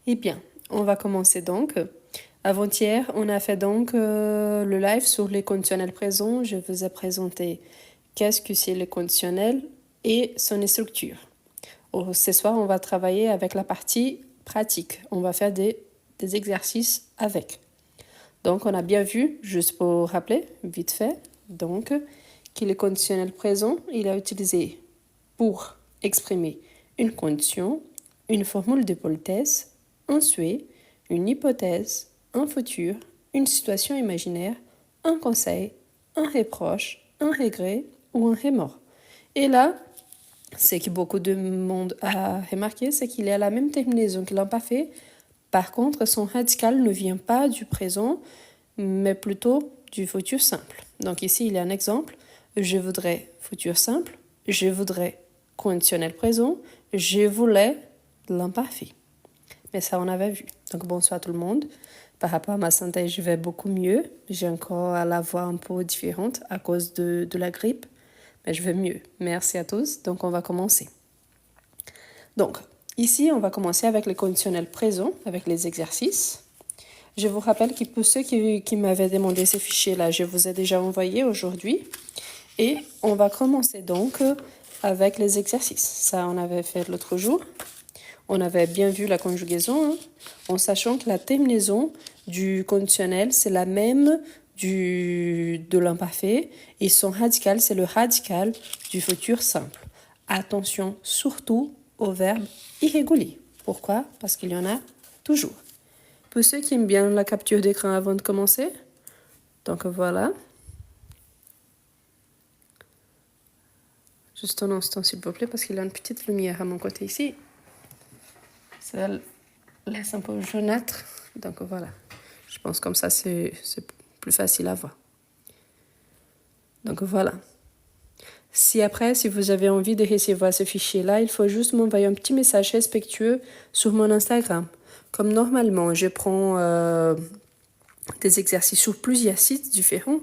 Eh bien, on va commencer donc. Avant-hier, on a fait donc le live sur les conditionnels présents. Je vous ai présenté qu'est-ce que c'est le conditionnel et son structure. Ce soir, on va travailler avec la partie pratique. On va faire des exercices avec. Donc, on a bien vu, juste pour rappeler, vite fait, donc, que le conditionnel présent, il est utilisé pour exprimer une condition, une formule de politesse, un souhait, une hypothèse, un futur, une situation imaginaire, un conseil, un reproche, un regret ou un remords. Et là, ce que beaucoup de monde a remarqué, c'est qu'il a la même terminaison que l'imparfait. Par contre, son radical ne vient pas du présent, mais plutôt du futur simple. Donc ici, il y a un exemple. Je voudrais futur simple. Je voudrais conditionnel présent. Je voulais l'imparfait. Mais ça, on avait vu. Donc bonsoir tout le monde. Par rapport à ma santé, je vais beaucoup mieux. J'ai encore la voix un peu différente à cause de la grippe. Mais je vais mieux. Merci à tous. Donc on va commencer. Donc ici, on va commencer avec le conditionnel présent, avec les exercices. Je vous rappelle que pour ceux qui m'avaient demandé ces fichiers-là, je vous ai déjà envoyé aujourd'hui. Et on va commencer donc avec les exercices. Ça, on avait fait l'autre jour. On avait bien vu la conjugaison, hein, en sachant que la terminaison du conditionnel, c'est la même de l'imparfait. Et son radical, c'est le radical du futur simple. Attention surtout aux verbes irréguliers. Pourquoi? Parce qu'il y en a toujours. Pour ceux qui aiment bien la capture d'écran avant de commencer, donc voilà. Juste un instant s'il vous plaît, parce qu'il y a une petite lumière à mon côté ici. Ça laisse un peu jaunâtre, donc voilà. Je pense comme ça c'est plus facile à voir. Donc voilà. Si vous avez envie de recevoir ce fichier-là, il faut juste m'envoyer un petit message respectueux sur mon Instagram. Comme normalement, je prends des exercices sur plusieurs sites différents.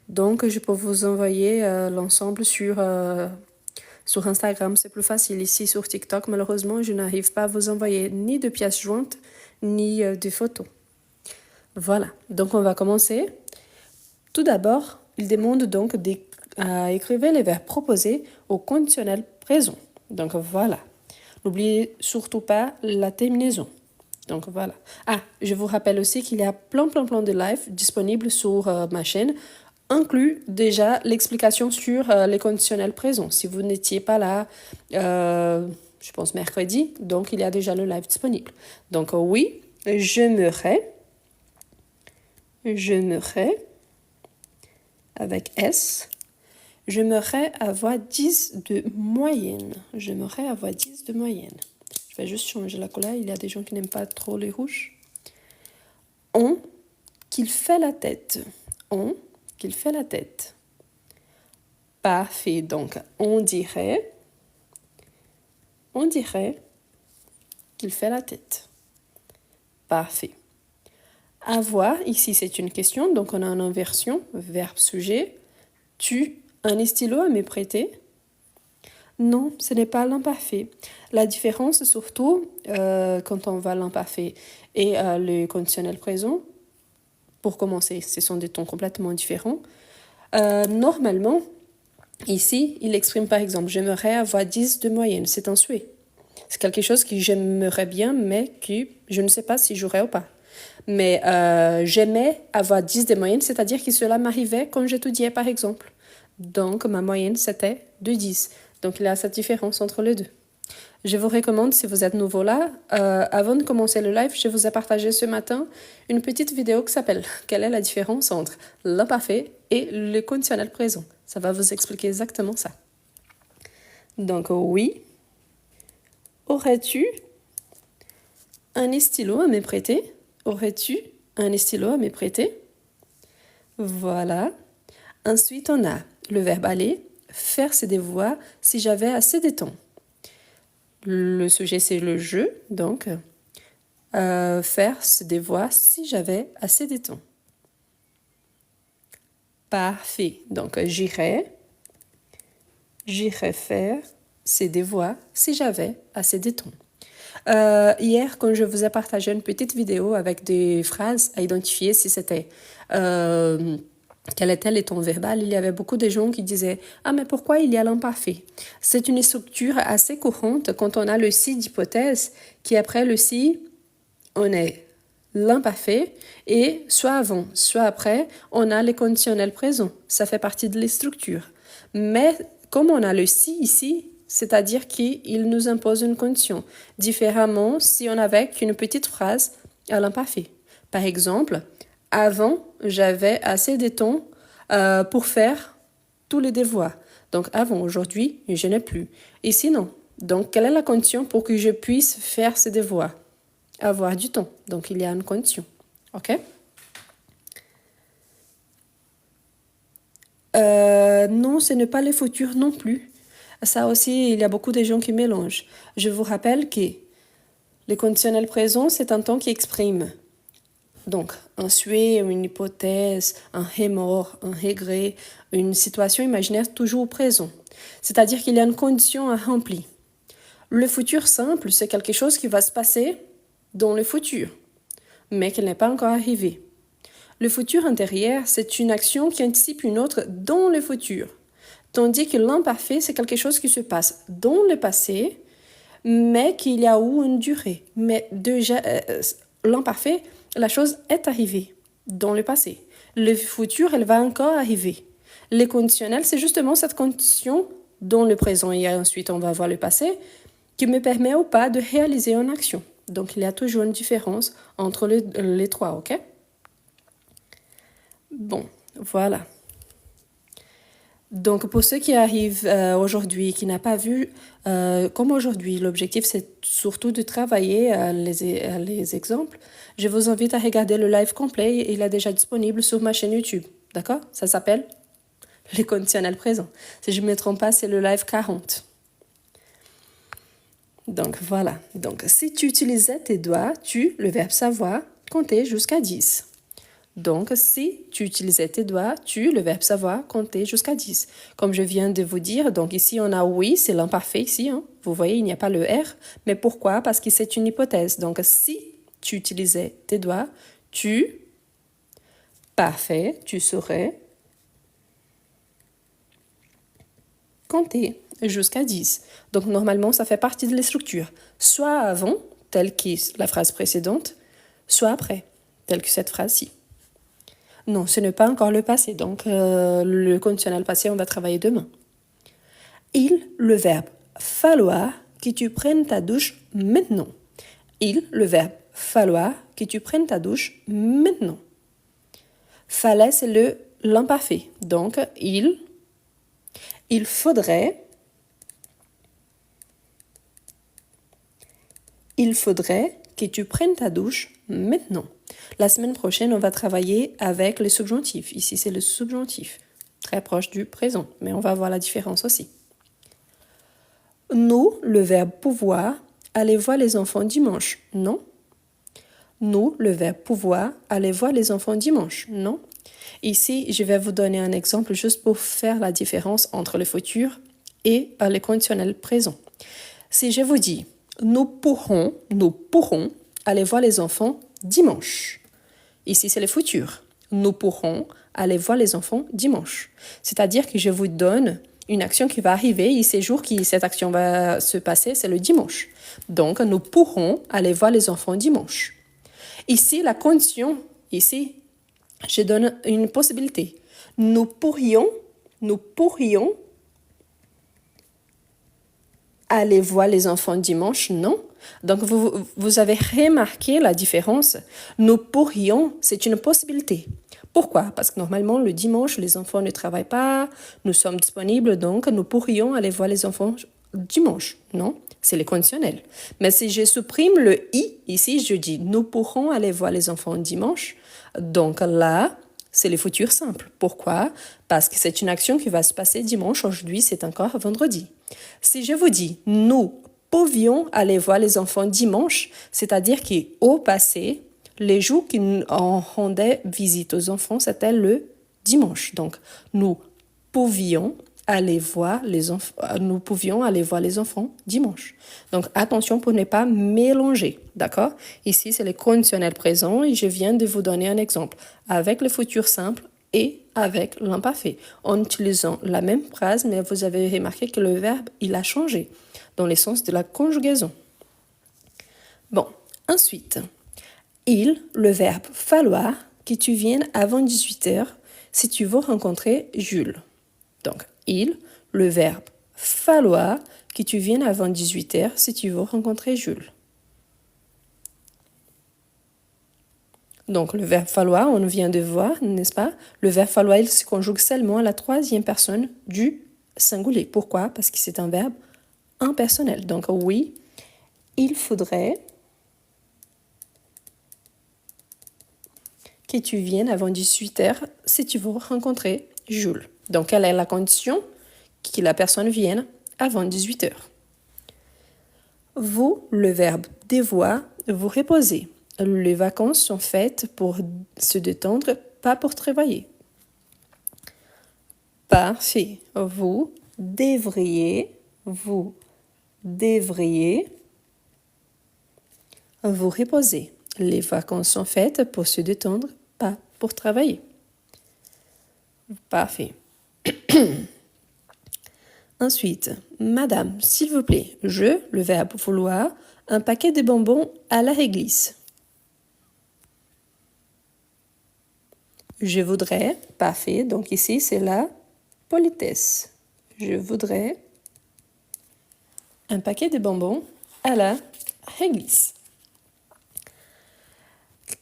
Donc, je peux vous envoyer l'ensemble sur Instagram. C'est plus facile. Ici, sur TikTok, malheureusement, je n'arrive pas à vous envoyer ni de pièces jointes, ni de photos. Voilà. Donc, on va commencer. Tout d'abord, il demande donc d'écrire les verbes proposés au conditionnel présent. Donc, voilà. N'oubliez surtout pas la terminaison. Donc voilà. Ah, je vous rappelle aussi qu'il y a plein de lives disponibles sur ma chaîne, inclus déjà l'explication sur les conditionnels présents. Si vous n'étiez pas là, je pense mercredi, donc il y a déjà le live disponible. Donc oui, j'aimerais, avec S, j'aimerais avoir 10 de moyenne. J'aimerais avoir 10 de moyenne. Je vais juste changer la couleur. Il y a des gens qui n'aiment pas trop les rouges. On, qu'il fait la tête. On, qu'il fait la tête. Parfait. Donc, on dirait qu'il fait la tête. Parfait. Avoir, ici c'est une question, donc on a une inversion, verbe sujet. Tu, un stylo à me prêter? Non, ce n'est pas l'imparfait. La différence, surtout, quand on va l'imparfait et le conditionnel présent, pour commencer, ce sont des tons complètement différents. Normalement, ici, il exprime par exemple, j'aimerais avoir 10 de moyenne. C'est un souhait. C'est quelque chose que j'aimerais bien, mais que je ne sais pas si j'aurais ou pas. Mais j'aimais avoir 10 de moyenne, c'est-à-dire que cela m'arrivait quand j'étudiais, par exemple. Donc, ma moyenne, c'était de 10. Donc, il y a cette différence entre les deux. Je vous recommande, si vous êtes nouveau là, avant de commencer le live, je vous ai partagé ce matin une petite vidéo qui s'appelle « Quelle est la différence entre l'imparfait et le conditionnel présent ?» Ça va vous expliquer exactement ça. Donc, oui. Aurais-tu un stylo à me prêter? Aurais-tu un stylo à me prêter? Voilà. Ensuite, on a le verbe aller, faire ses devoirs si j'avais assez de temps. Le sujet, c'est le je, donc faire ses devoirs si j'avais assez de temps. Parfait. Donc, j'irai faire ses devoirs si j'avais assez de temps. Hier, quand je vous ai partagé une petite vidéo avec des phrases à identifier si c'était quel était le ton verbal, il y avait beaucoup de gens qui disaient « Ah, mais pourquoi il y a l'imparfait ?» C'est une structure assez courante quand on a le si d'hypothèse, qui après le si, on est l'imparfait, et soit avant, soit après, on a les conditionnels présents. Ça fait partie de les structures. Mais comme on a le si ici, c'est-à-dire qu'il nous impose une condition. Différemment, si on avait qu'une petite phrase à l'imparfait. Par exemple, avant, j'avais assez de temps pour faire tous les devoirs. Donc avant, aujourd'hui, je n'ai plus. Ici, non. Donc, quelle est la condition pour que je puisse faire ces devoirs? Avoir du temps. Donc, il y a une condition. OK? Non, ce n'est pas le futur non plus. Ça aussi, il y a beaucoup de gens qui mélangent. Je vous rappelle que le conditionnel présent, c'est un temps qui exprime. Donc, un souhait, une hypothèse, un remords, un regret, une situation imaginaire toujours au présent. C'est-à-dire qu'il y a une condition à remplir. Le futur simple, c'est quelque chose qui va se passer dans le futur, mais qui n'est pas encore arrivé. Le futur intérieur, c'est une action qui anticipe une autre dans le futur. Tandis que l'imparfait, c'est quelque chose qui se passe dans le passé, mais qu'il y a eu une durée. Mais déjà, l'imparfait, la chose est arrivée dans le passé. Le futur, elle va encore arriver. Le conditionnel, c'est justement cette condition dans le présent, et ensuite on va voir le passé, qui me permet ou pas de réaliser une action. Donc il y a toujours une différence entre les trois, ok? Bon, voilà. Donc, pour ceux qui arrivent aujourd'hui, qui n'ont pas vu, comme aujourd'hui, l'objectif, c'est surtout de travailler les exemples. Je vous invite à regarder le live complet. Il est déjà disponible sur ma chaîne YouTube. D'accord? Ça s'appelle les conditionnels présents. Si je ne me trompe pas, c'est le live 40. Donc, voilà. Donc, si tu utilisais tes doigts, le verbe savoir, compter jusqu'à 10. Donc, si tu utilisais tes doigts, le verbe savoir, compter jusqu'à 10. Comme je viens de vous dire, donc ici on a oui, c'est l'imparfait ici. Hein. Vous voyez, il n'y a pas le R. Mais pourquoi? Parce que c'est une hypothèse. Donc, si tu utilisais tes doigts, parfait, tu saurais compter jusqu'à 10. Donc, normalement, ça fait partie de la structure. Soit avant, telle que la phrase précédente, soit après, telle que cette phrase-ci. Non, ce n'est pas encore le passé, donc le conditionnel passé, on va travailler demain. Le verbe falloir que tu prennes ta douche maintenant. Le verbe falloir que tu prennes ta douche maintenant. Fallait, c'est l'imparfait. Donc, il faudrait que tu prennes ta douche maintenant. La semaine prochaine, on va travailler avec le subjonctif. Ici, c'est le subjonctif, très proche du présent, mais on va voir la différence aussi. Nous, le verbe pouvoir, aller voir les enfants dimanche, non? Nous, le verbe pouvoir, aller voir les enfants dimanche, non? Ici, je vais vous donner un exemple juste pour faire la différence entre le futur et le conditionnel présent. Si je vous dis, nous pourrons aller voir les enfants dimanche. Ici, c'est le futur. Nous pourrons aller voir les enfants dimanche. C'est-à-dire que je vous donne une action qui va arriver et ces jours qui cette action va se passer, c'est le dimanche. Donc, nous pourrons aller voir les enfants dimanche. Ici, la condition, je donne une possibilité. Nous pourrions aller voir les enfants dimanche, non? Donc, vous avez remarqué la différence. Nous pourrions, c'est une possibilité. Pourquoi? Parce que normalement, le dimanche, les enfants ne travaillent pas, nous sommes disponibles, donc nous pourrions aller voir les enfants dimanche, non? C'est le conditionnel. Mais si je supprime le « i », ici, je dis « nous pourrons aller voir les enfants dimanche », donc là, c'est le futur simple. Pourquoi? Parce que c'est une action qui va se passer dimanche. Aujourd'hui, c'est encore vendredi. Si je vous dis « nous pouvions aller voir les enfants dimanche », c'est-à-dire qu'au passé, les jours qu'on rendait visite aux enfants, c'était le dimanche. Donc, nous pouvions nous pouvions aller voir les enfants dimanche. Donc, attention pour ne pas mélanger, d'accord? Ici, c'est le conditionnel présent et je viens de vous donner un exemple avec le futur simple et avec l'imparfait, en utilisant la même phrase, mais vous avez remarqué que le verbe, il a changé dans le sens de la conjugaison. Bon, ensuite, le verbe falloir, que tu viennes avant 18h si tu veux rencontrer Jules. Donc, le verbe falloir, que tu viennes avant 18h si tu veux rencontrer Jules. Donc, le verbe falloir, on vient de voir, n'est-ce pas? Le verbe falloir, il se conjugue seulement à la troisième personne du singulier. Pourquoi? Parce que c'est un verbe impersonnel. Donc, oui, il faudrait que tu viennes avant 18h si tu veux rencontrer Jules. Donc, quelle est la condition? Que la personne vienne avant 18h. Vous, le verbe devoir, vous reposer. Les vacances sont faites pour se détendre, pas pour travailler. Parfait. Vous devriez vous reposer. Les vacances sont faites pour se détendre, pas pour travailler. Parfait. Ensuite, madame, s'il vous plaît, le verbe vouloir, un paquet de bonbons à la réglisse. Je voudrais, parfait, donc ici c'est la politesse. Je voudrais un paquet de bonbons à la réglisse.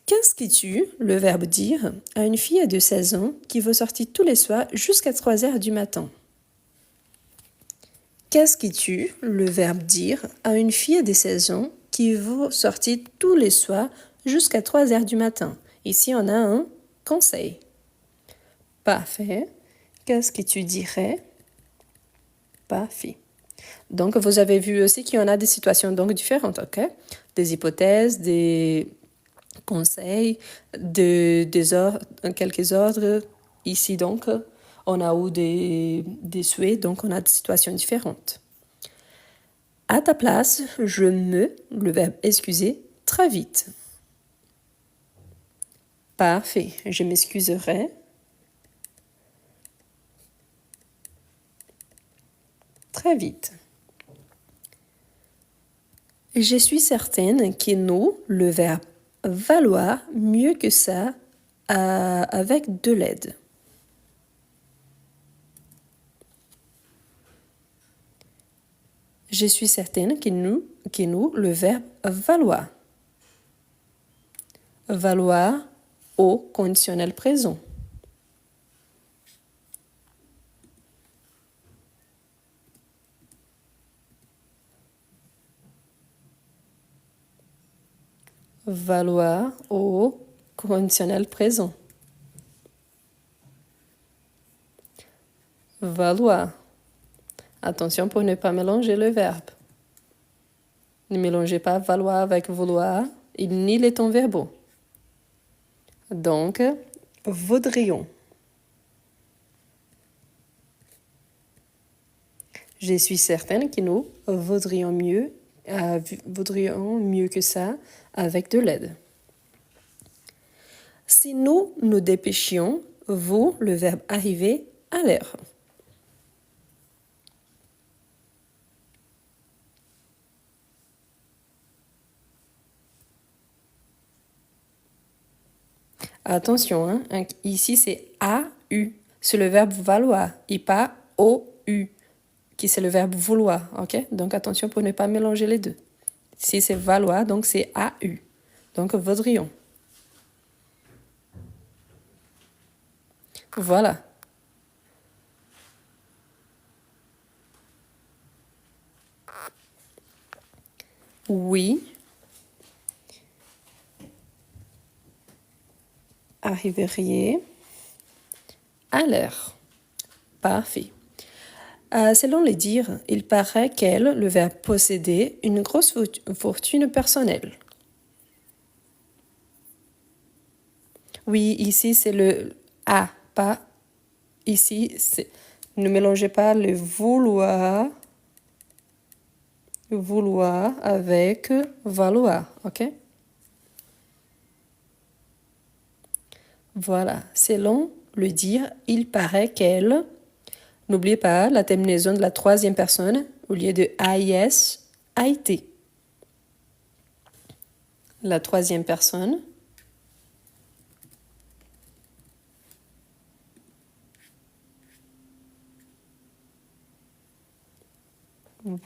Qu'est-ce que tu, le verbe dire, à une fille de 16 ans qui veut sortir tous les soirs jusqu'à 3h du matin? Qu'est-ce que tu, le verbe dire, à une fille de 16 ans qui veut sortir tous les soirs jusqu'à 3h du matin? Ici, on a un conseil. Parfait. Qu'est-ce que tu dirais? Parfait. Donc, vous avez vu aussi qu'il y en a des situations donc différentes, ok? Des hypothèses, des conseils, quelques ordres. Ici, donc, on a eu des souhaits, donc on a des situations différentes. À ta place, le verbe excuser, très vite. Parfait, je m'excuserai. Très vite. Je suis certaine que nous, le verbe valoir, mieux que ça, avec de l'aide. Je suis certaine que nous, le verbe valoir. Valoir au conditionnel présent. Valoir au conditionnel présent. Valoir. Attention pour ne pas mélanger le verbe. Ne mélangez pas valoir avec vouloir, ni les temps verbaux. Donc, voudrions. Je suis certaine que nous voudrions mieux que ça avec de l'aide. Si nous nous dépêchions, vous, le verbe arriver, à l'heure. Attention, hein, ici c'est A-U, c'est le verbe valoir, et pas O-U, qui c'est le verbe vouloir, ok? Donc attention pour ne pas mélanger les deux. Si c'est valoir, donc c'est A-U, donc voudrions. Voilà. Oui. Arriveriez à l'heure. Parfait. Selon les dires, il paraît qu'elle, le verbe posséder, une grosse fortune personnelle. Oui, ici c'est le A, pas ici c'est Ne mélangez pas le vouloir avec valoir, ok? Voilà, selon le dire, il paraît qu'elle. N'oubliez pas la terminaison de la troisième personne au lieu de AIS, a été. La troisième personne.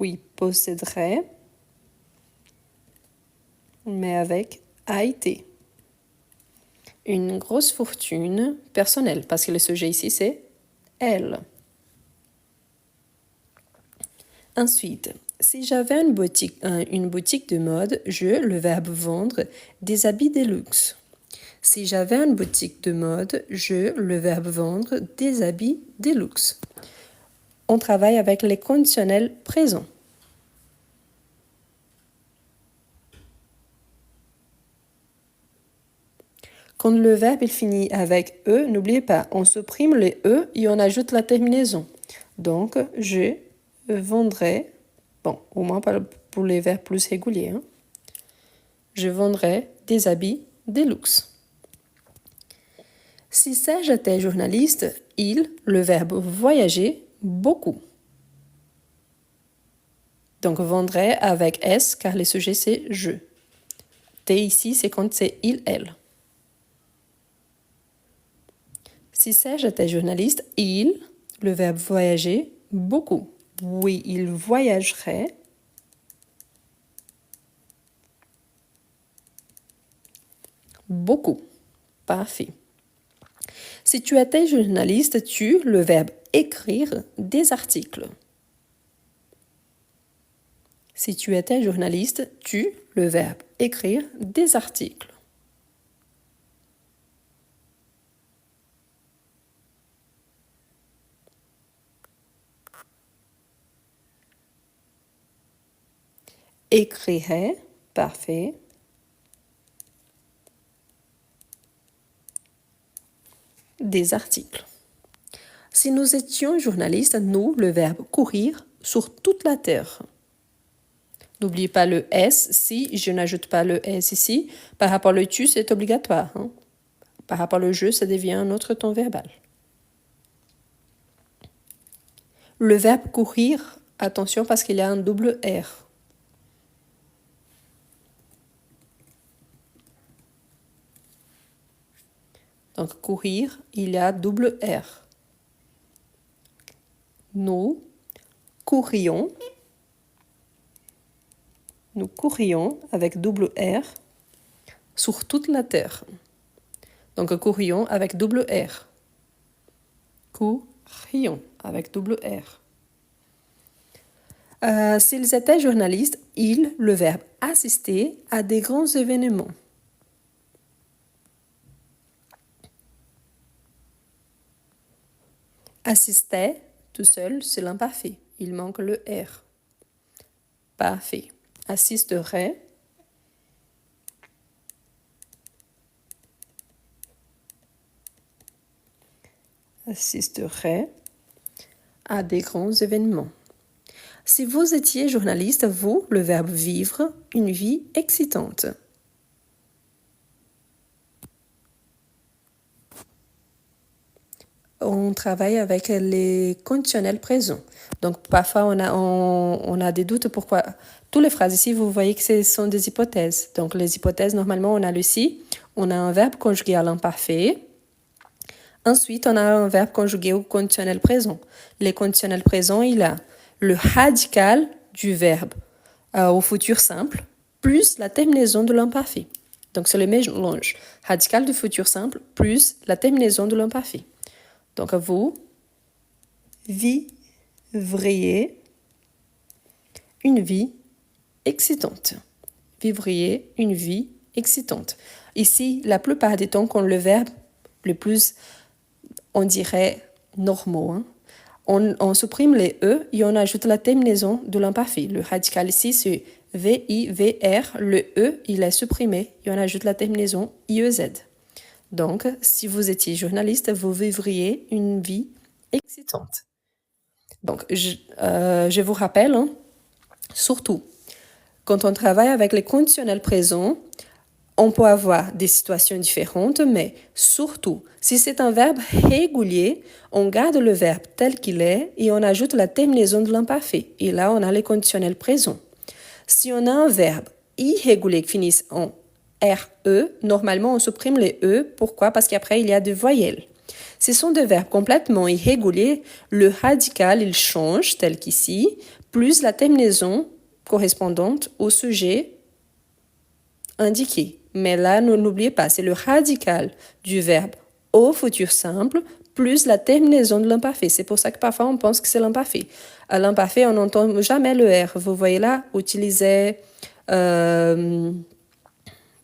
Oui, posséderait, mais avec a été. Une grosse fortune personnelle, parce que le sujet ici, c'est elle. Ensuite, si j'avais une boutique de mode, le verbe vendre, des habits de luxe. Si j'avais une boutique de mode, le verbe vendre, des habits de luxe. On travaille avec les conditionnels présents. Quand le verbe il finit avec E, n'oubliez pas, on supprime les E et on ajoute la terminaison. Donc, je vendrai, bon, au moins pour les verbes plus réguliers, hein, je vendrai des habits de luxe. Si Serge était journaliste, le verbe voyager, beaucoup. Donc, vendrait avec S, car le sujet c'est je. T ici, c'est quand c'est il, elle. Si Serge était journaliste, le verbe voyager, beaucoup. Oui, il voyagerait. Beaucoup. Parfait. Si tu étais journaliste, le verbe écrire des articles. Si tu étais journaliste, le verbe écrire des articles. Écrirait, parfait. Des articles. Si nous étions journalistes, le verbe courir sur toute la terre. N'oubliez pas le S, si je n'ajoute pas le S ici. Par rapport au tu, c'est obligatoire. Hein? Par rapport au je, ça devient un autre ton verbal. Le verbe courir, attention parce qu'il y a un double R. Donc courir, il y a double R. Nous courrions avec double R sur toute la terre. Donc courrions avec double R. Courrions avec double R. S'ils étaient journalistes, le verbe assister à des grands événements. Assister, tout seul, c'est l'imparfait. Il manque le R. Parfait. Assisterait. Assisterait à des grands événements. Si vous étiez journaliste, le verbe vivre, une vie excitante. On travaille avec les conditionnels présents. Donc, parfois, on a des doutes pourquoi. Toutes les phrases ici, vous voyez que ce sont des hypothèses. Donc, les hypothèses, normalement, on a le si, on a un verbe conjugué à l'imparfait. Ensuite, on a un verbe conjugué au conditionnel présent. Les conditionnels présents, il a le radical du verbe au futur simple plus la terminaison de l'imparfait. Donc, c'est le mélange. Radical du futur simple plus la terminaison de l'imparfait. Donc, vous vivriez une vie excitante. Vivriez une vie excitante. Ici, la plupart des temps, quand le verbe le plus, on dirait, normaux, hein, on supprime les E et on ajoute la terminaison de l'imparfait. Le radical ici, c'est V-I-V-R. Le E, il est supprimé et on ajoute la terminaison I-E-Z. Donc, si vous étiez journaliste, vous vivriez une vie excitante. Donc, je vous rappelle, hein, surtout, quand on travaille avec les conditionnels présents, on peut avoir des situations différentes, mais surtout, si c'est un verbe régulier, on garde le verbe tel qu'il est et on ajoute la terminaison de l'imparfait. Et là, on a les conditionnels présents. Si on a un verbe irrégulier qui finit en RE, normalement, on supprime les E. Pourquoi? Parce qu'après, il y a des voyelles. Ce sont des verbes complètement irréguliers. Le radical, il change, tel qu'ici, plus la terminaison correspondante au sujet indiqué. Mais là, n'oubliez pas, c'est le radical du verbe au futur simple plus la terminaison de l'imparfait. C'est pour ça que parfois on pense que c'est l'imparfait. À l'imparfait, on n'entend jamais le R. Vous voyez là, utilisez... il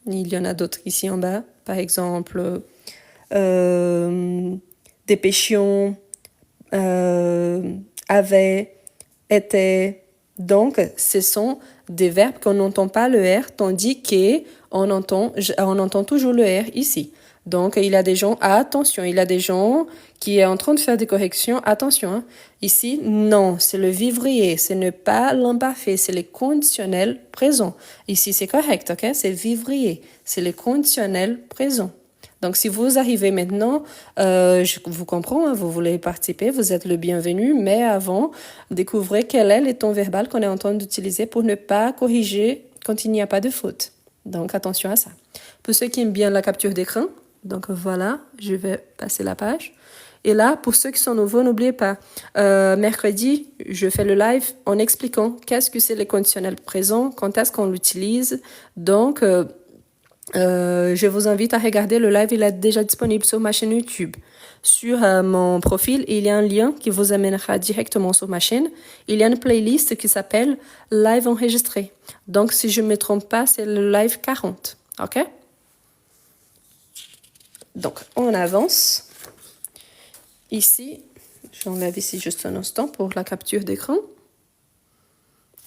y en a d'autres ici en bas. Par exemple, dépêchions, avait, était. Donc, ce sont des verbes qu'on n'entend pas le R, tandis qu'on entend toujours le R ici. Donc, il y a des gens, attention, il y a des gens qui est en train de faire des corrections, attention. Hein. Ici, non, c'est le vivrier, ce n'est pas l'imparfait, c'est le conditionnel présent. Ici, c'est correct, ok? C'est vivrier, c'est le conditionnel présent. Donc, si vous arrivez maintenant, je vous comprends, hein, vous voulez participer, vous êtes le bienvenu, mais avant, découvrez quel est le ton verbal qu'on est en train d'utiliser pour ne pas corriger quand il n'y a pas de faute. Donc, attention à ça. Pour ceux qui aiment bien la capture d'écran, donc voilà, je vais passer la page. Et là, pour ceux qui sont nouveaux, n'oubliez pas, mercredi, je fais le live en expliquant qu'est-ce que c'est le conditionnel présent, quand est-ce qu'on l'utilise. Donc, je vous invite à regarder le live, il est déjà disponible sur ma chaîne YouTube. Sur mon profil, il y a un lien qui vous amènera directement sur ma chaîne. Il y a une playlist qui s'appelle Live enregistré. Donc, si je ne me trompe pas, c'est le live 40. OK? Donc, on avance. Ici, j'enlève ici juste un instant pour la capture d'écran.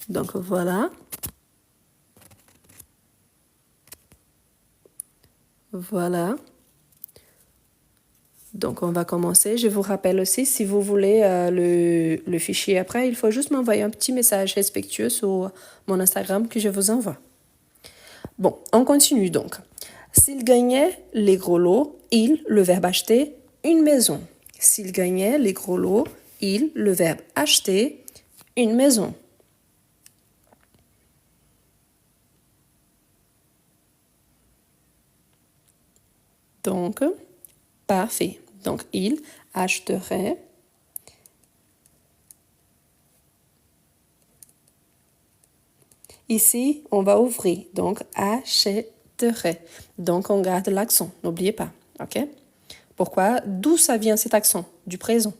Donc, voilà. Voilà. Donc, on va commencer. Je vous rappelle aussi, si vous voulez le fichier après, il faut juste m'envoyer un petit message respectueux sur mon Instagram que je vous envoie. Bon, on continue donc. S'il gagnait les gros lots, il, le verbe acheter, une maison. S'il gagnait les gros lots, il, le verbe acheter, une maison. Donc, parfait. Donc, il achèterait ici, on va ouvrir. Donc, achèterait. Donc, on garde l'accent. N'oubliez pas. OK? Pourquoi? D'où ça vient cet accent? Du présent.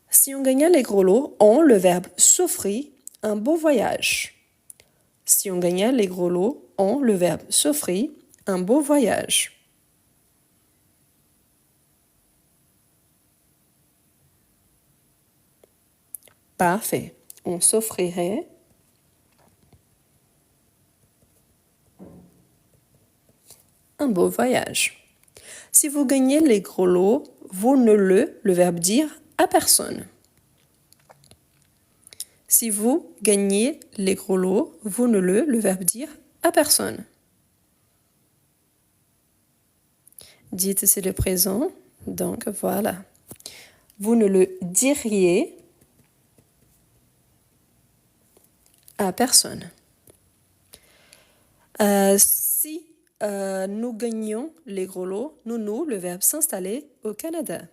Si on gagnait les gros lots, on, le verbe s'offrir, un beau voyage. Si on gagnait les gros lots, on, le verbe s'offrir, un beau voyage. Parfait. On s'offrirait un beau voyage. Si vous gagnez les gros lots, vous ne le verbe dire, à personne. Si vous gagnez les gros lots, vous ne le verbe dire, à personne. Dites c'est le présent, donc voilà. Vous ne le diriez à personne. Si nous gagnons les gros lots, nous, le verbe s'installer au Canada.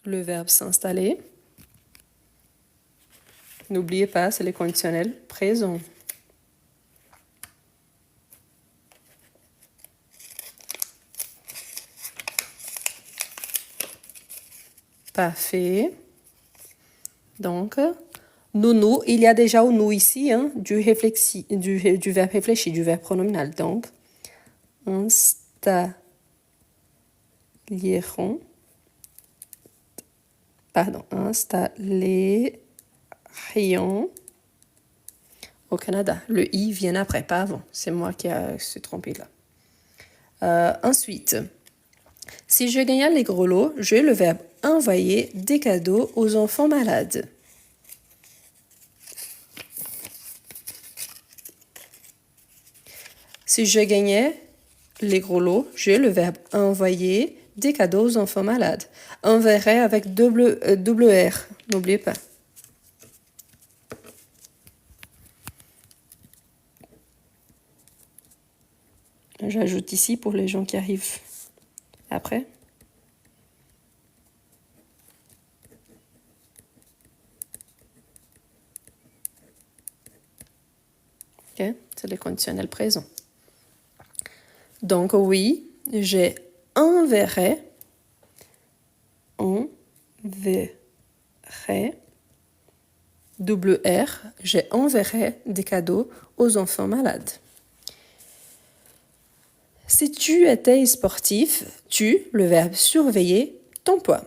Le verbe s'installer. N'oubliez pas, c'est le conditionnel présent. Parfait. Donc, nous, il y a déjà un nous ici, hein, du verbe réfléchi, du verbe pronominal. Donc, installeront. Pardon, installerions au Canada. Le i vient après, pas avant. C'est moi qui ai se trompé là. Ensuite, si je gagnais les gros lots, j'ai le verbe envoyer des cadeaux aux enfants malades. Si je gagnais les gros lots, j'ai le verbe envoyer des cadeaux aux enfants malades. Enverrait avec double R, n'oubliez pas. J'ajoute ici pour les gens qui arrivent après. Ok, c'est le conditionnel présent. Donc oui, j'ai enverrai, double R, j'ai enverrai des cadeaux aux enfants malades. Si tu étais sportif, tu, le verbe surveiller, ton poids.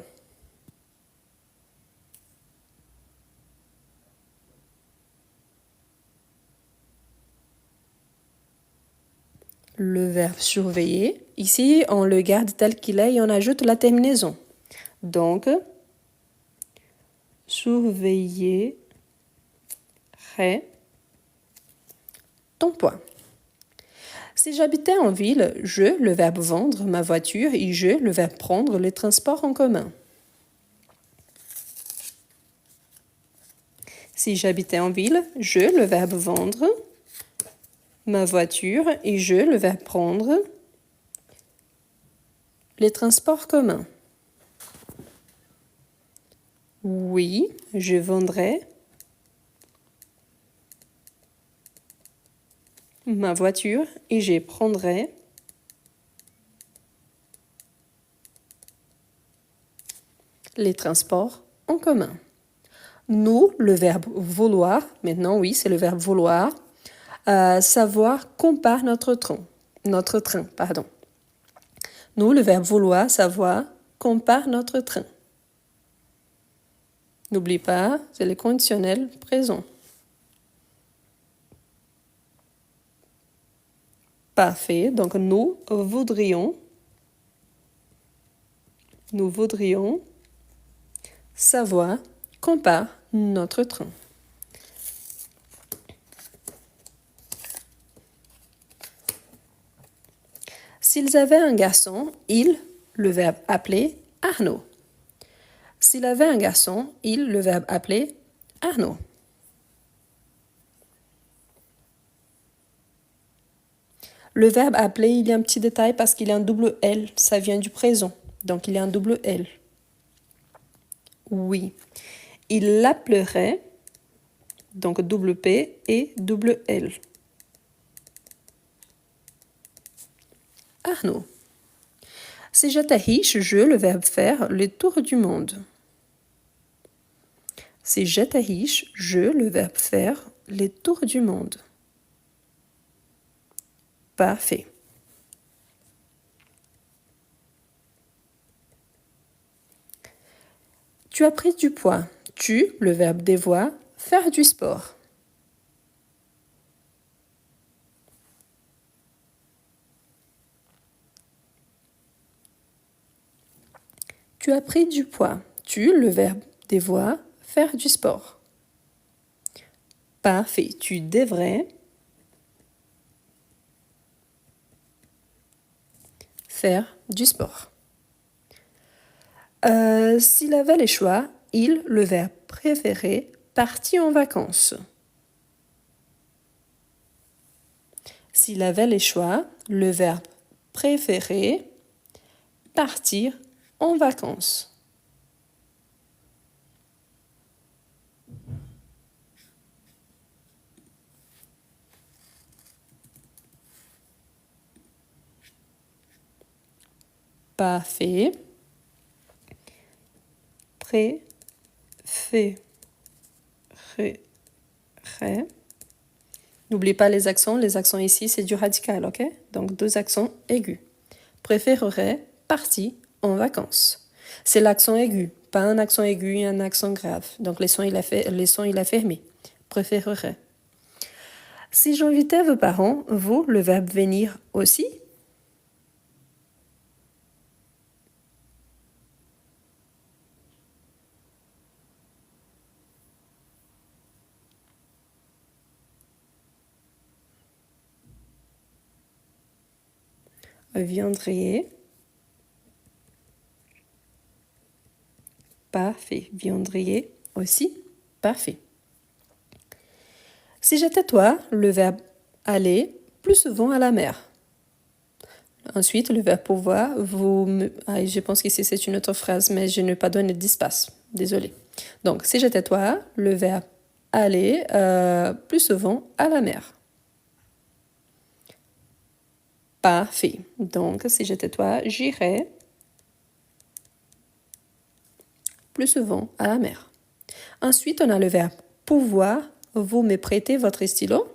Le verbe surveiller, ici on le garde tel qu'il est et on ajoute la terminaison. Donc, surveiller ton poids. Si j'habitais en ville, je, le verbe vendre ma voiture et je, le verbe prendre les transports en commun. Si j'habitais en ville, je, le verbe vendre ma voiture et je, le verbe prendre les transports communs. Oui, je vendrais ma voiture et je prendrais les transports en commun. Nous, le verbe vouloir, maintenant oui, c'est le verbe vouloir, savoir compare notre train, pardon. Nous, le verbe vouloir, savoir compare notre train. N'oublie pas, c'est le conditionnel présent. Parfait, donc nous voudrions savoir compare notre train. S'ils avaient un garçon, il, le verbe appeler, Arnaud. S'il avait un garçon, il, le verbe appeler, Arnaud. Le verbe appeler, il y a un petit détail parce qu'il y a un double L, ça vient du présent, donc il y a un double L. Oui. Il l'appellerait, donc double P et double L. Arnaud. Si j'étais riche, je, le verbe faire, le tour du monde. Si j'étais riche, je, le verbe faire, les tours du monde. Parfait. Tu as pris du poids. Tu, le verbe devoir, faire du sport. Tu as pris du poids. Tu, le verbe devoir, faire du sport. Parfait. Tu devrais faire du sport. S'il avait les choix, il, le verbe préféré, partit en vacances. S'il avait les choix, le verbe préféré, partir en vacances. Parfait. Préféré. N'oublie pas les accents ici c'est du radical, ok? Donc 2 accents aigus. Préférerait partir en vacances. C'est l'accent aigu, pas un accent aigu et un accent grave. Donc les sons il a fermé. Préférerait. Si j'invitais vos parents, vous, le verbe venir aussi. Viendriez. Parfait. Viendriez aussi. Parfait. Si j'étais toi, le verbe aller, plus souvent à la mer. Ensuite, le verbe pouvoir, je pense qu'ici c'est une autre phrase, mais je n'ai pas donné d'espace. Désolée. Donc, si j'étais toi, le verbe aller, plus souvent à la mer. Parfait. Donc, si j'étais toi, j'irais plus souvent à la mer. Ensuite, on a le verbe pouvoir. Vous me prêtez votre stylo?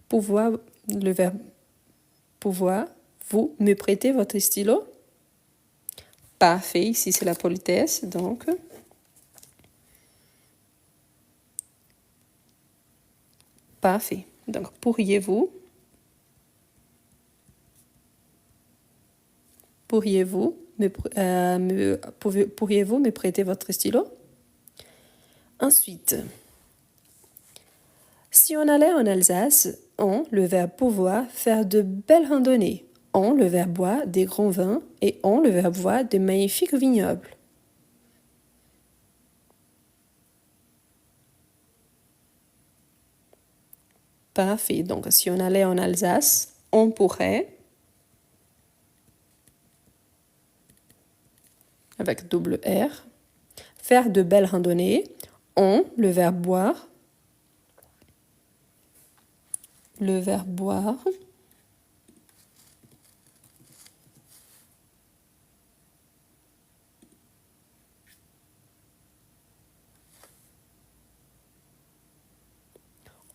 Pouvoir, le verbe pouvoir. Vous me prêtez votre stylo? Parfait. Ici, c'est la politesse. Donc, parfait. Donc, pourriez-vous pourriez-vous me prêter votre stylo? Ensuite, si on allait en Alsace, on, le verbe pouvoir, faire de belles randonnées. On, le verbe boire, des grands vins. Et on, le verbe voir, de magnifiques vignobles. Parfait. Donc, si on allait en Alsace, on pourrait, avec double R, faire de belles randonnées. On, le verbe boire. Le verbe boire.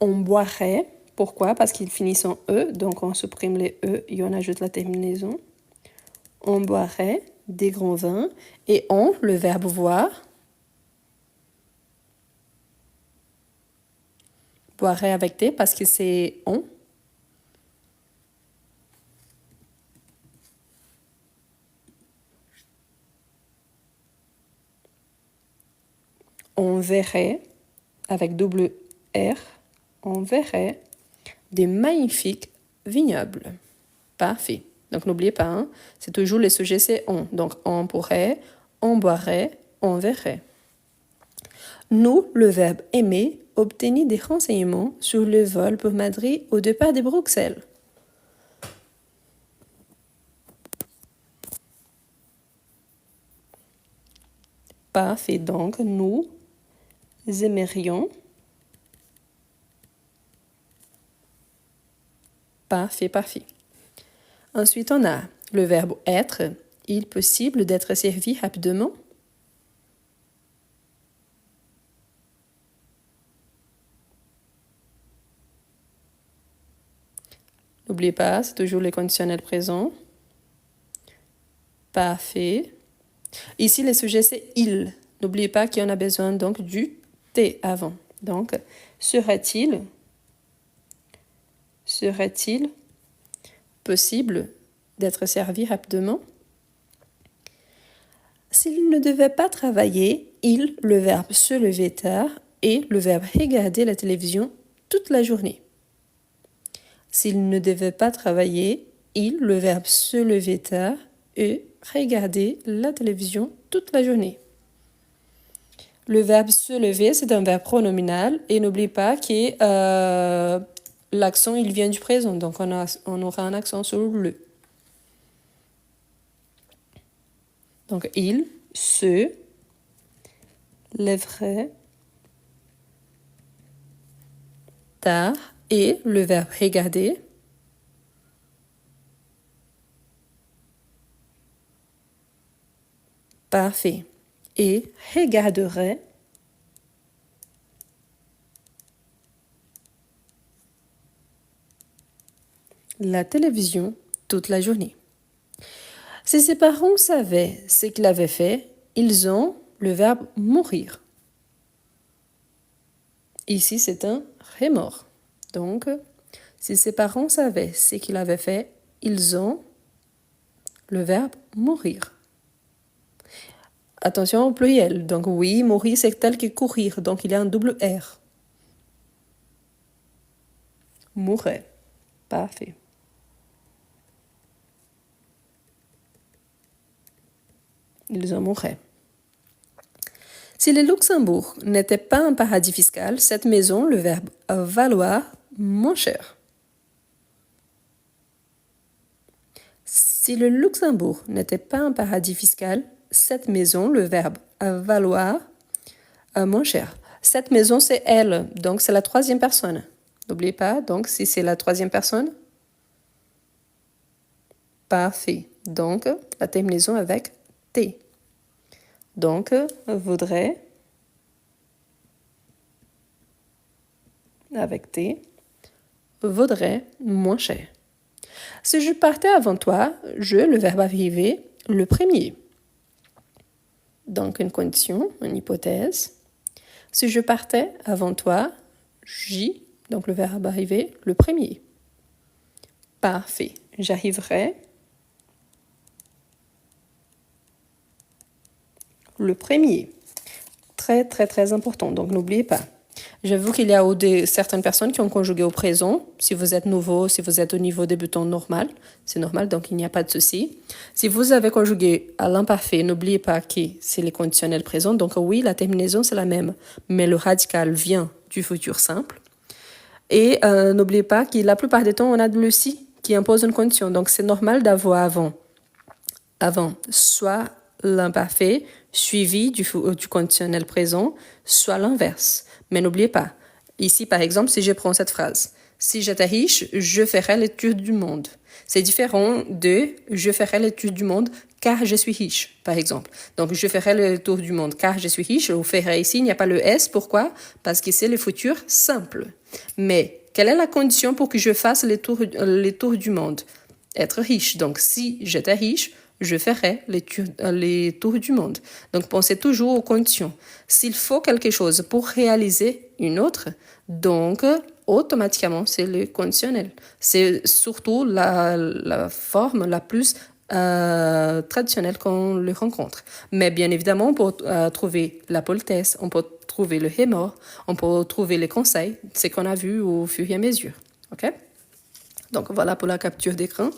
On boirait. Pourquoi? Parce qu'ils finissent en E, donc on supprime les E et on ajoute la terminaison. On boirait des grands vins. Et on, le verbe boire. Boirait avec T parce que c'est on. On verrait, avec double R, on verrait des magnifiques vignobles. Parfait. Donc n'oubliez pas, hein, c'est toujours les sujets, c'est on. Donc on pourrait, on boirait, on verrait. Nous, le verbe aimer, obtenir des renseignements sur le vol pour Madrid au départ de Bruxelles. Parfait. Donc nous aimerions. Parfait, parfait. Ensuite, on a le verbe être. Il est possible d'être servi rapidement? N'oubliez pas, c'est toujours les conditionnels présents. Parfait. Ici, le sujet, c'est il. N'oubliez pas qu'il y en a besoin donc du T avant. Donc, serait-il possible d'être servi rapidement? S'il ne devait pas travailler, il, le verbe se lever tard, et le verbe regarder la télévision toute la journée. S'il ne devait pas travailler, il, le verbe se lever tard, et regarder la télévision toute la journée. Le verbe se lever, c'est un verbe pronominal, et n'oublie pas que l'accent, il vient du présent, donc on aura un accent sur le. Donc, il se lèverait tard, et le verbe regarder. Parfait. Et regarderait la télévision toute la journée. Si ses parents savaient ce qu'il avait fait, ils ont le verbe mourir. Ici, c'est un remords. Donc, si ses parents savaient ce qu'il avait fait, ils ont le verbe mourir. Attention au pluriel. Donc oui, mourir, c'est tel que courir. Donc il y a un double R. Mourait. Parfait. Ils en mourraient. Si le Luxembourg n'était pas un paradis fiscal, cette maison, le verbe valoir, moins cher. Si le Luxembourg n'était pas un paradis fiscal, cette maison, le verbe valoir, moins cher. Cette maison, c'est elle, donc c'est la troisième personne. N'oubliez pas, donc si c'est la troisième personne, parfait. Donc, la terminaison avec T. Donc, voudrait, avec T, vaudrait moins cher. Si je partais avant toi, le verbe arriver, le premier. Donc, une condition, une hypothèse. Si je partais avant toi, j'y, donc le verbe arriver, le premier. Parfait. J'arriverai le premier. Très, très, très important. Donc, n'oubliez pas. J'avoue qu'il y a certaines personnes qui ont conjugué au présent. Si vous êtes nouveau, si vous êtes au niveau débutant normal, c'est normal, donc il n'y a pas de souci. Si vous avez conjugué à l'imparfait, n'oubliez pas que c'est les conditionnels présents. Donc oui, la terminaison, c'est la même, mais le radical vient du futur simple. Et n'oubliez pas que la plupart des temps, on a le si qui impose une condition. Donc c'est normal d'avoir avant soit l'imparfait suivi du conditionnel présent, soit l'inverse. Mais n'oubliez pas, ici par exemple, si je prends cette phrase, si j'étais riche, je ferais le tour du monde. C'est différent de je ferais le tour du monde car je suis riche, par exemple. Donc je ferais le tour du monde car je suis riche. Au ferait ici, il n'y a pas le S. Pourquoi? Parce que c'est le futur simple. Mais quelle est la condition pour que je fasse les tours du monde? Être riche. Donc si j'étais riche, je ferais les tours du monde. Donc, pensez toujours aux conditions. S'il faut quelque chose pour réaliser une autre, donc, automatiquement, c'est le conditionnel. C'est surtout la forme la plus traditionnelle qu'on le rencontre. Mais bien évidemment, on peut trouver la politesse, on peut trouver le hémor, on peut trouver les conseils, c'est qu'on a vu au fur et à mesure. OK? Donc, voilà pour la capture d'écran.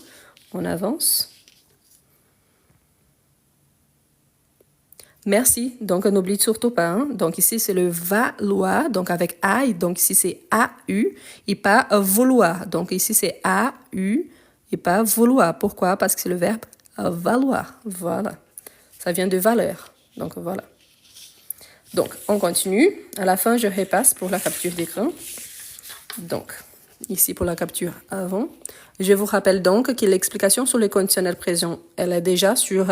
On avance. Merci. Donc, n'oublie surtout pas. Hein? Donc, ici, c'est le valoir. Donc, avec I. Donc, ici, c'est A-U et pas vouloir. Donc, ici, c'est A-U et pas vouloir. Pourquoi? Parce que c'est le verbe valoir. Voilà. Ça vient de valeur. Donc, voilà. Donc, on continue. À la fin, je repasse pour la capture d'écran. Donc, ici, pour la capture avant. Je vous rappelle donc que l'explication sur les conditionnels présents, elle est déjà sur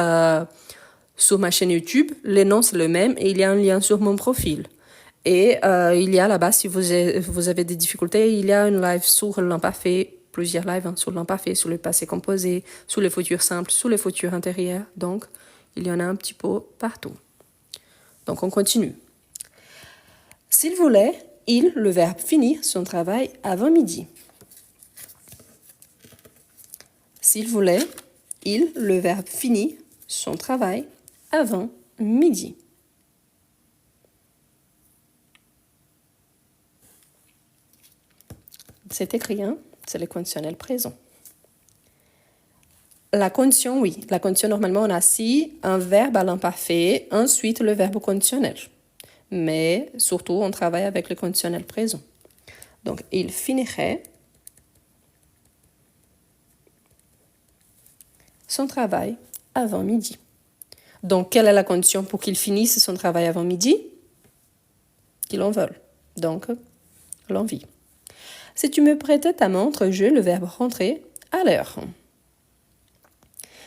ma chaîne YouTube. Les noms, c'est le même et il y a un lien sur mon profil. Et il y a là-bas, si vous avez des difficultés, il y a une live sur l'imparfait, plusieurs lives hein, sur l'imparfait, sur le passé composé, sur les futurs simples, sur les futurs intérieurs. Donc, il y en a un petit peu partout. Donc, on continue. S'il voulait, il, le verbe finir son travail avant midi. S'il voulait, il, le verbe finir son travail avant midi. C'est écrit, hein? C'est le conditionnel présent. La condition, oui. La condition, normalement, on a si un verbe à l'imparfait, ensuite le verbe conditionnel. Mais surtout, on travaille avec le conditionnel présent. Donc, il finirait son travail avant midi. Donc, quelle est la condition pour qu'il finisse son travail avant midi? Qu'il en veuille. Donc, l'envie. Si tu me prêtais ta montre, le verbe rentrer à l'heure.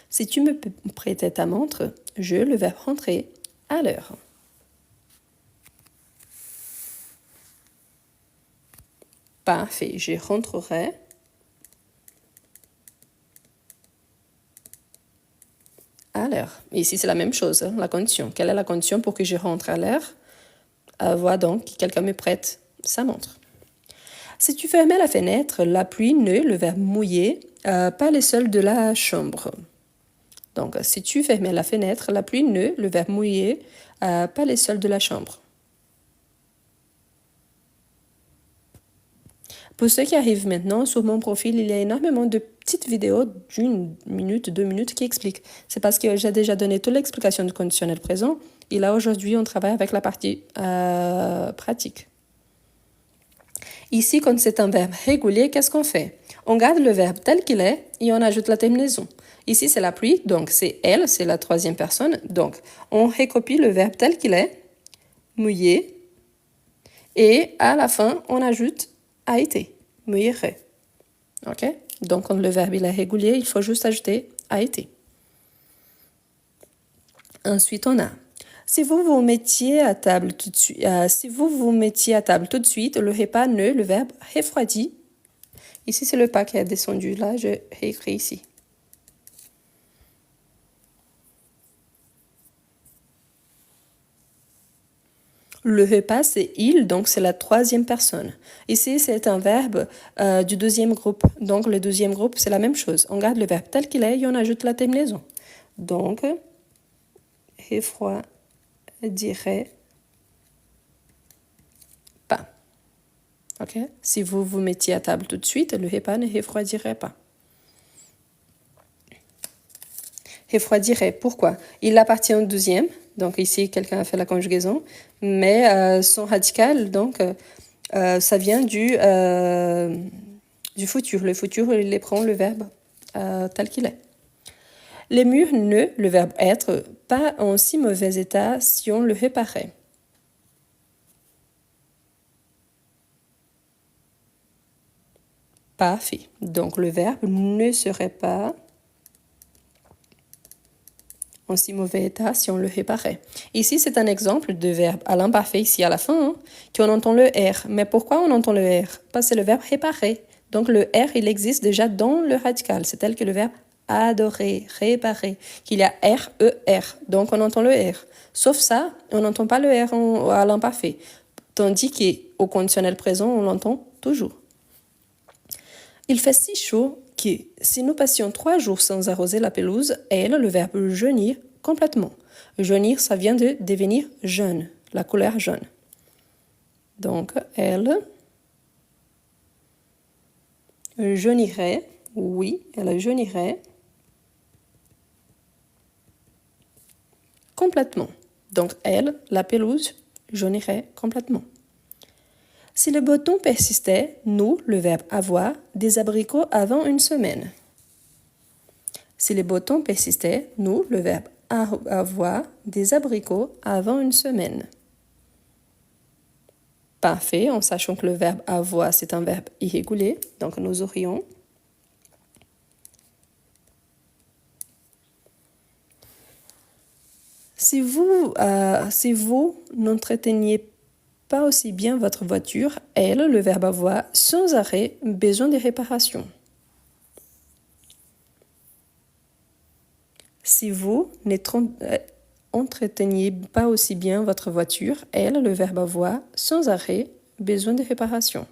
Si tu me prêtais ta montre, le verbe rentrer à l'heure. Parfait, je rentrerai à l'heure. Ici, c'est la même chose, hein, la condition. Quelle est la condition pour que je rentre à l'heure? Voit donc que quelqu'un me prête sa montre. Si tu fermais la fenêtre, la pluie ne, le verbe mouiller, pas les sols de la chambre. Donc, si tu fermais la fenêtre, la pluie ne, le verbe mouiller, pas les sols de la chambre. Pour ceux qui arrivent maintenant, sur mon profil, il y a énormément de petites vidéos d'1 minute, 2 minutes qui expliquent. C'est parce que j'ai déjà donné toute l'explication du conditionnel présent. Et là, aujourd'hui, on travaille avec la partie pratique. Ici, quand c'est un verbe régulier, qu'est-ce qu'on fait? On garde le verbe tel qu'il est et on ajoute la terminaison. Ici, c'est la pluie, donc c'est elle, c'est la troisième personne. Donc, on recopie le verbe tel qu'il est, mouiller, et à la fin, on ajoute a été, mouillerait. OK? Donc, quand le verbe il est régulier, il faut juste ajouter a été. Ensuite, on a si vous vous mettiez à table tout de suite, le repas ne, le verbe refroidit. Ici, c'est le pas qui est descendu. Là, je réécris ici. Le repas, c'est il, donc c'est la troisième personne. Ici, c'est un verbe du deuxième groupe. Donc, le deuxième groupe, c'est la même chose. On garde le verbe tel qu'il est et on ajoute la terminaison. Donc, refroidirait pas. OK? Si vous vous mettiez à table tout de suite, le repas ne refroidirait pas. Refroidirait, pourquoi? Il appartient au deuxième. Donc ici, quelqu'un a fait la conjugaison. Mais son radical, donc, ça vient du futur. Le futur, il prend le verbe tel qu'il est. Les murs ne, le verbe être, pas en si mauvais état si on le réparait. Parfait. Donc le verbe ne serait pas en si mauvais état si on le réparait. Ici, c'est un exemple de verbe à l'imparfait ici à la fin, hein, qu'on entend le R. Mais pourquoi on entend le R? Parce que c'est le verbe réparer. Donc le R, il existe déjà dans le radical. C'est tel que le verbe adorer, réparer, qu'il y a R, E, R. Donc on entend le R. Sauf ça, on n'entend pas le R à l'imparfait. Tandis qu'au conditionnel présent, on l'entend toujours. Il fait si chaud que si nous passions 3 jours sans arroser la pelouse, elle, le verbe jaunir, complètement. Jaunir, ça vient de devenir jaune, la couleur jaune. Donc, elle jaunirait, oui, elle jaunirait complètement. Donc, elle, la pelouse, jaunirait complètement. Si le beau temps persistait, nous, le verbe avoir, des abricots avant une semaine. Si le beau temps persistait, nous, le verbe avoir, des abricots avant une semaine. Parfait, en sachant que le verbe avoir, c'est un verbe irrégulier, donc nous aurions si vous n'entreteniez pas aussi bien votre voiture, elle, le verbe avoir, sans arrêt, besoin de réparation. Si vous n'entreteniez pas aussi bien votre voiture, elle, le verbe avoir, sans arrêt, besoin de réparation.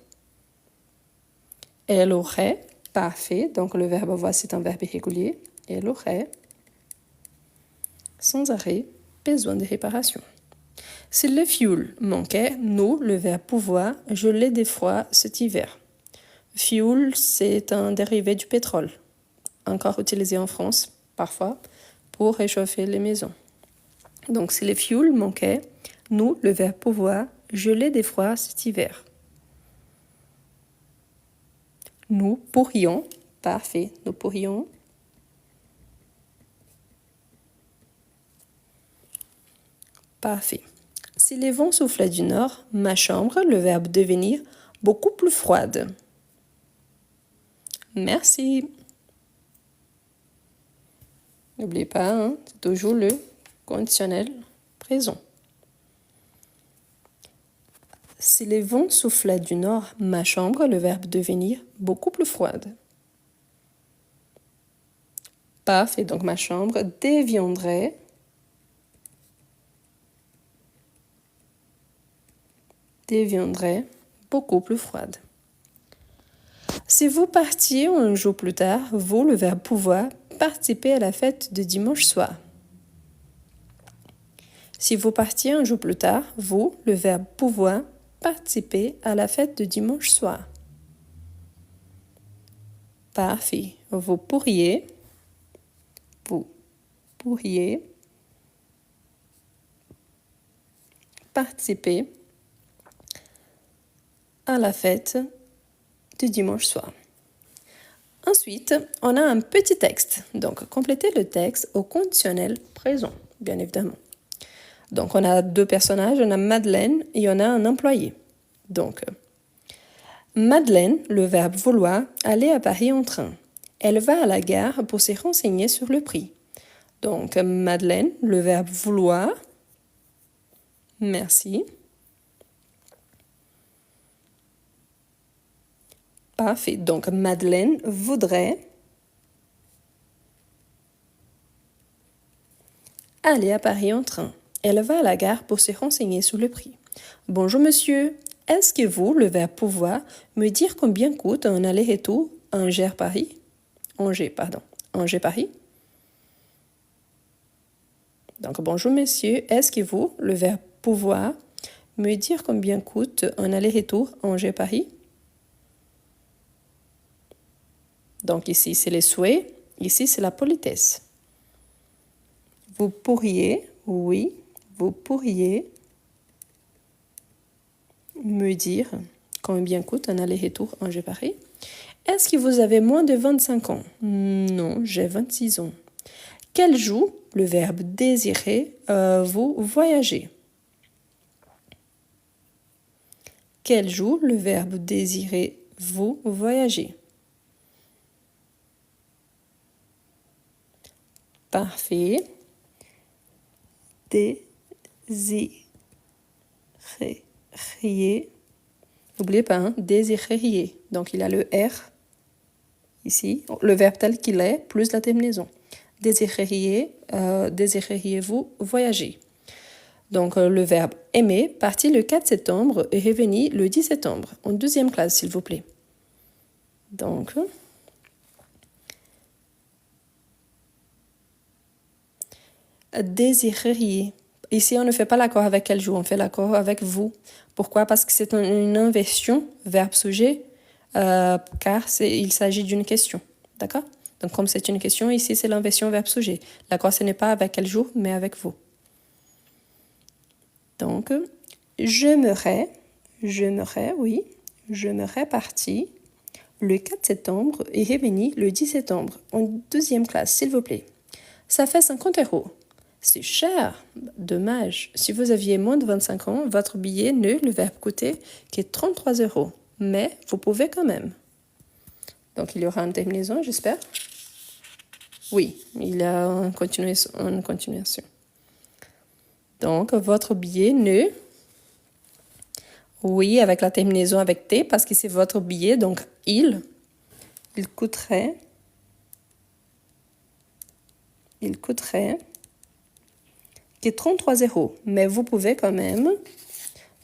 Elle aurait, parfait, donc le verbe avoir, c'est un verbe irrégulier. Elle aurait, sans arrêt, besoin de réparation. Si le fuel manquait, nous, le verbe pouvoir, geler des froids cet hiver. Fuel, c'est un dérivé du pétrole, encore utilisé en France, parfois, pour réchauffer les maisons. Donc, si le fuel manquait, nous, le verbe pouvoir, geler des froids cet hiver. Nous pourrions, parfait, nous pourrions parfait. Si les vents soufflaient du nord, ma chambre, le verbe devenir, beaucoup plus froide. Merci. N'oubliez pas, hein, c'est toujours le conditionnel présent. Si les vents soufflaient du nord, ma chambre, le verbe devenir, beaucoup plus froide. Parfait, donc ma chambre deviendrait beaucoup plus froide. Si vous partiez un jour plus tard, vous, le verbe pouvoir, participez à la fête de dimanche soir. Si vous partiez un jour plus tard, vous, le verbe pouvoir, participez à la fête de dimanche soir. Parfait. Vous pourriez participer à la fête du dimanche soir. Ensuite, on a un petit texte. Donc, complétez le texte au conditionnel présent, bien évidemment. Donc, on a deux personnages, on a Madeleine et on a un employé. Donc, Madeleine, le verbe vouloir, aller à Paris en train. Elle va à la gare pour se renseigner sur le prix. Donc, Madeleine, le verbe vouloir. Merci. Parfait. Donc, Madeleine voudrait aller à Paris en train. Elle va à la gare pour se renseigner sur le prix. Bonjour monsieur, est-ce que vous, le verbe pouvoir, me dire combien coûte un aller-retour Angers-Paris? Angers-Paris. Donc, bonjour monsieur, est-ce que vous, le verbe pouvoir, me dire combien coûte un aller-retour Angers-Paris? Donc, ici, c'est les souhaits. Ici, c'est la politesse. Vous pourriez, oui, vous pourriez me dire combien coûte un aller-retour Angers-Paris? Est-ce que vous avez moins de 25 ans? Non, j'ai 26 ans. Quel jour, le verbe désirer, vous voyagez? Quel jour, le verbe désirer, vous voyagez? Parfait. Désireriez. N'oubliez pas, hein, désireriez. Donc, il a le R ici, le verbe tel qu'il est, plus la terminaison. Désireriez-vous voyager? Donc, le verbe aimer, parti le 4 septembre et revenu le 10 septembre. En deuxième classe, s'il vous plaît. Donc, désireriez. Ici, on ne fait pas l'accord avec quel jour, on fait l'accord avec vous. Pourquoi? Parce que c'est une inversion, verbe-sujet, car il s'agit d'une question. D'accord? Donc, comme c'est une question, ici, c'est l'inversion verbe-sujet. L'accord, ce n'est pas avec quel jour, mais avec vous. Donc, j'aimerais partir le 4 septembre et revenu le 10 septembre. En deuxième classe, s'il vous plaît. Ça fait 50 €. C'est cher. Dommage. Si vous aviez moins de 25 ans, votre billet le verbe coûter, qui est 33 €. Mais vous pouvez quand même. Donc, il y aura une terminaison, j'espère. Oui, il y a une continuation. Donc, votre billet oui, avec la terminaison avec T, parce que c'est votre billet. Donc, il coûterait qui est 33 €. Mais vous pouvez quand même,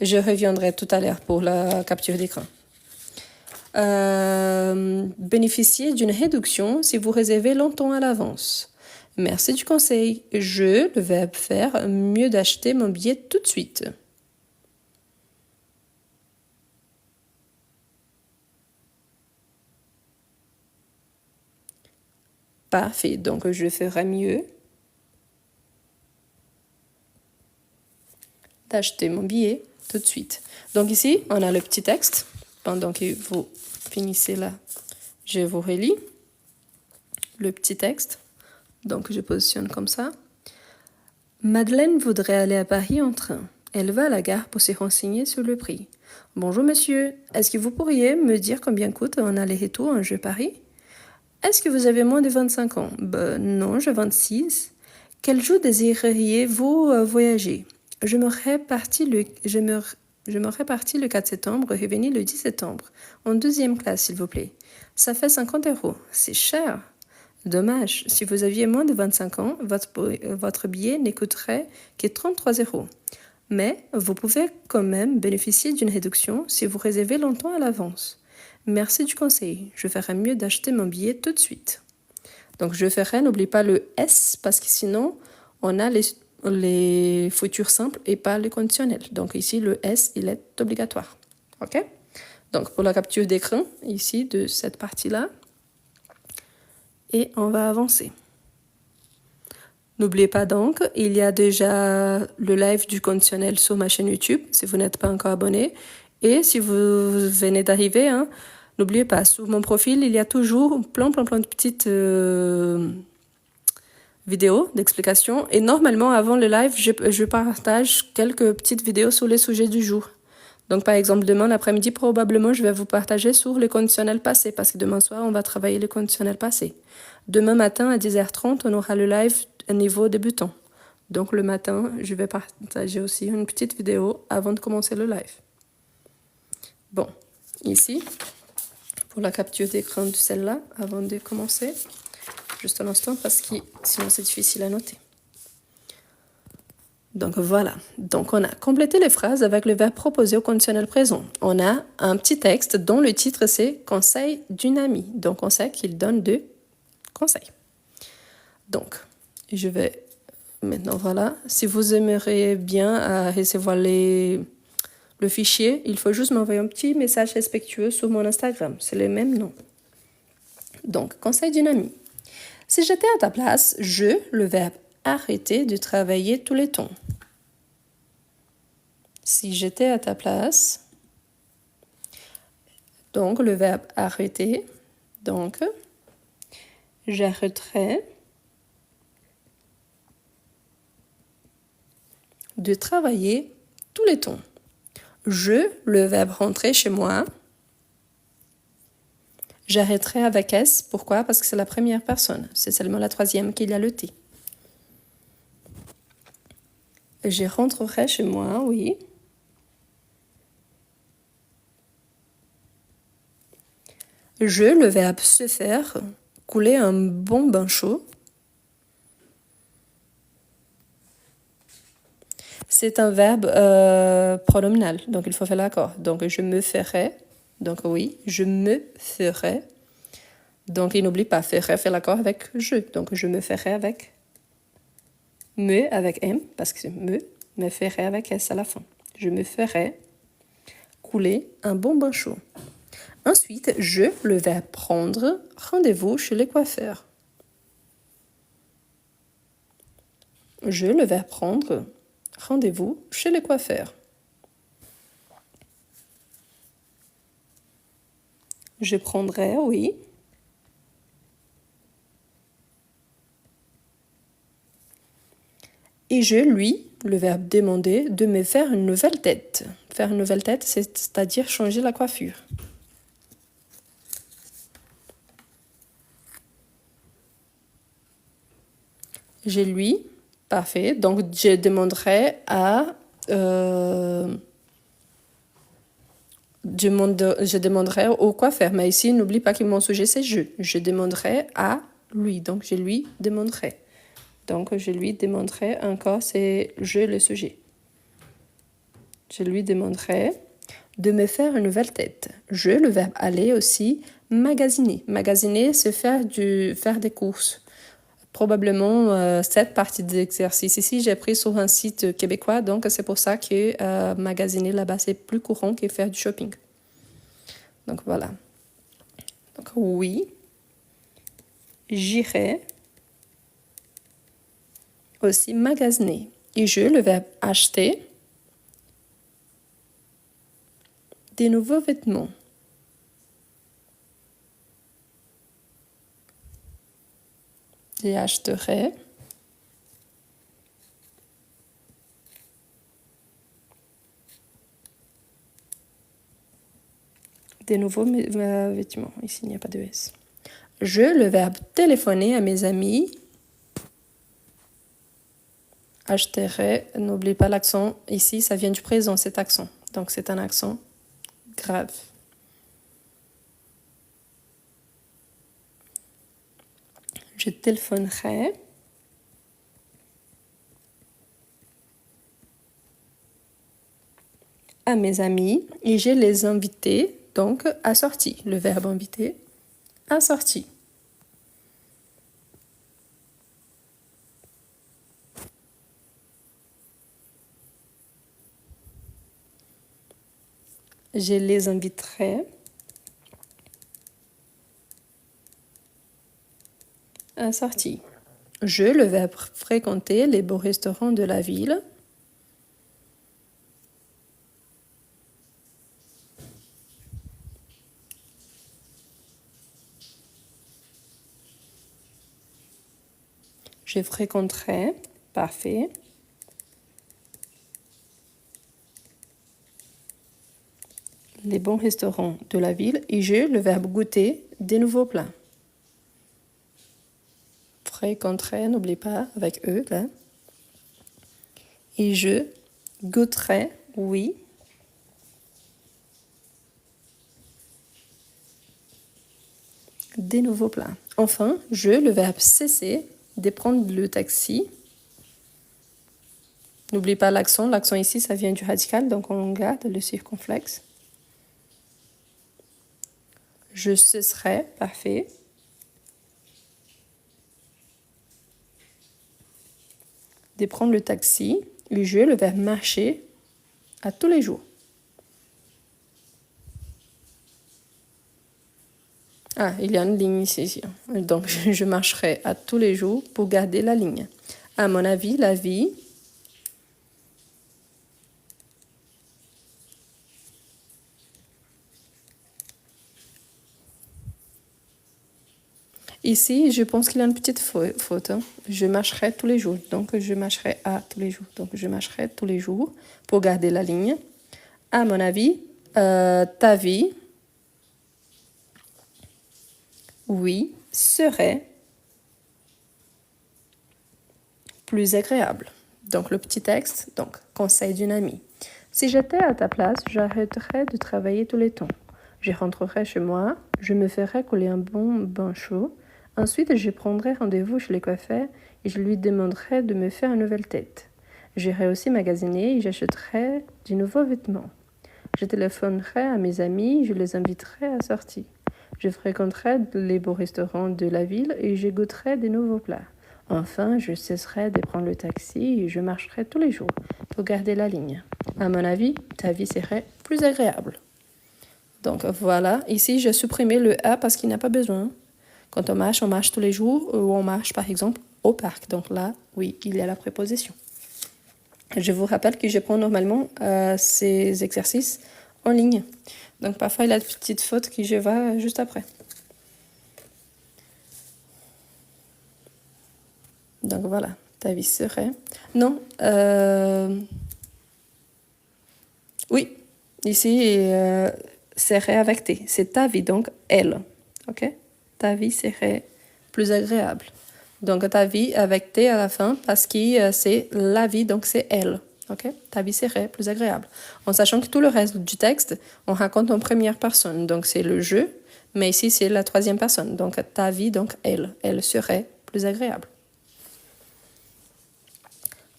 je reviendrai tout à l'heure pour la capture d'écran, bénéficier d'une réduction si vous réservez longtemps à l'avance. Merci du conseil. Le verbe faire, mieux d'acheter mon billet tout de suite. Parfait. Donc, je ferai mieux d'acheter mon billet tout de suite. Donc ici, on a le petit texte. Pendant que vous finissez là, je vous relis le petit texte. Donc, je positionne comme ça. Madeleine voudrait aller à Paris en train. Elle va à la gare pour se renseigner sur le prix. Bonjour monsieur, est-ce que vous pourriez me dire combien coûte un aller-retour Angers-Paris? Est-ce que vous avez moins de 25 ans? Non, j'ai 26. Quel jour désireriez-vous voyager? Je m'aurais parti le 4 septembre et revenu le 10 septembre. En deuxième classe, s'il vous plaît. Ça fait 50 €. C'est cher. Dommage. Si vous aviez moins de 25 ans, votre billet ne coûterait que 33 €. Mais vous pouvez quand même bénéficier d'une réduction si vous réservez longtemps à l'avance. Merci du conseil. Je ferai mieux d'acheter mon billet tout de suite. Donc, je ferai, n'oublie pas le S, parce que sinon, on a les futurs simples et pas les conditionnels. Donc, ici, le S, il est obligatoire. OK? Donc, pour la capture d'écran, ici, de cette partie-là, et on va avancer. N'oubliez pas donc, il y a déjà le live du conditionnel sur ma chaîne YouTube, si vous n'êtes pas encore abonné. Et si vous venez d'arriver, n'oubliez pas, sur mon profil, il y a toujours plein de petites vidéos d'explications. Et normalement, avant le live, je partage quelques petites vidéos sur les sujets du jour. Donc, par exemple, demain l'après-midi, probablement, je vais vous partager sur les conditionnels passés, parce que demain soir, on va travailler les conditionnels passés. Demain matin, à 10h30, on aura le live à niveau débutant. Donc, le matin, je vais partager aussi une petite vidéo avant de commencer le live. Bon, ici, pour la capture d'écran de celle-là, avant de commencer, juste un instant, parce que sinon c'est difficile à noter. Donc voilà, donc on a complété les phrases avec le verbe proposé au conditionnel présent. On a un petit texte dont le titre c'est « Conseil d'une amie ». Donc on sait qu'il donne deux conseils. Donc, je vais maintenant, voilà. Si vous aimeriez bien recevoir le fichier, il faut juste m'envoyer un petit message respectueux sur mon Instagram. C'est le même nom. Donc, conseil d'une amie. Si j'étais à ta place, le verbe arrêter de travailler tous les temps. Si j'étais à ta place, donc le verbe arrêter, donc j'arrêterais de travailler tous les temps. Le verbe rentrer chez moi, j'arrêterai avec S. Pourquoi? Parce que c'est la première personne. C'est seulement la troisième qu'il y a le T. Je rentrerai chez moi, oui. Le verbe se faire, couler un bon bain chaud. C'est un verbe pronominal, donc il faut faire l'accord. Donc je me ferai, donc oui, je me ferai. Donc il n'oublie pas, ferai, faire l'accord avec je. Donc je me ferai avec me, avec M, parce que me ferai avec S à la fin. Je me ferai couler un bon bain chaud. Ensuite, le verbe prendre, rendez-vous chez les coiffeurs. Le verbe prendre, rendez-vous chez les coiffeurs. Je prendrai, oui. Et lui, le verbe demander, de me faire une nouvelle tête. Faire une nouvelle tête, c'est-à-dire changer la coiffure. Lui, parfait. Donc, je demanderai je demanderai au coiffeur. Mais ici, n'oublie pas que mon sujet, c'est je. Je demanderai à lui. Donc, je lui demanderai. Donc, je lui demanderai encore, c'est je le sujet. Je lui demanderai de me faire une nouvelle tête. Le verbe aller aussi, magasiner. Magasiner, c'est faire des courses. Probablement cette partie d'exercice ici, j'ai pris sur un site québécois, donc c'est pour ça que magasiner là-bas, c'est plus courant que faire du shopping. Donc voilà. Donc oui, j'irai aussi magasiner. Et le verbe acheter des nouveaux vêtements. J'achèterai des nouveaux vêtements. Ici, il n'y a pas de S. Le verbe téléphoner à mes amis. Achèterai, n'oublie pas l'accent. Ici, ça vient du présent, cet accent. Donc, c'est un accent grave. Je téléphonerai à mes amis et je les invités, donc à sortir. Le verbe inviter, à sortir. Je les inviterai Sortie. Je, le verbe fréquenter les beaux restaurants de la ville. Je fréquenterai, parfait. Les bons restaurants de la ville. Et je, le verbe goûter, des nouveaux plats. Fréquenterai, n'oublie pas, avec eux, là. Et je goûterai, oui. Des nouveaux plats. Enfin, je, le verbe cesser, de prendre le taxi. N'oublie pas l'accent. L'accent ici, ça vient du radical, donc on garde le circonflexe. Je cesserai, parfait. De prendre le taxi. Et je, le verbe marcher, à tous les jours. Ah, il y a une ligne ici. Donc, je marcherai à tous les jours pour garder la ligne. À mon avis, la vie... Ici, je pense qu'il y a une petite faute. Je marcherai tous les jours. Donc, je marcherai à tous les jours. Donc, je marcherai tous les jours pour garder la ligne. À mon avis, ta vie, oui, serait plus agréable. Donc, le petit texte, donc, conseil d'une amie. Si j'étais à ta place, j'arrêterais de travailler tous les temps. Je rentrerai chez moi, je me ferai coller un bon bain chaud. Ensuite, je prendrai rendez-vous chez le coiffeur et je lui demanderai de me faire une nouvelle tête. J'irai aussi magasiner et j'achèterai de nouveaux vêtements. Je téléphonerai à mes amis, je les inviterai à sortir. Je fréquenterai les beaux restaurants de la ville et je goûterai des nouveaux plats. Enfin, je cesserai de prendre le taxi et je marcherai tous les jours pour garder la ligne. À mon avis, ta vie serait plus agréable. Donc voilà, ici j'ai supprimé le A parce qu'il n'y a pas besoin. Quand on marche tous les jours ou on marche par exemple au parc. Donc là, oui, il y a la préposition. Je vous rappelle que je prends normalement ces exercices en ligne. Donc parfois il y a des petites fautes que je vois juste après. Donc voilà, ta vie serait... Non, oui, ici serait avec T. C'est ta vie, donc elle. Ok? Ta vie serait plus agréable. Donc ta vie avec T à la fin parce que c'est la vie, donc c'est elle. Ok? Ta vie serait plus agréable. En sachant que tout le reste du texte, on raconte en première personne. Donc c'est le je, mais ici c'est la troisième personne. Donc ta vie, donc elle serait plus agréable.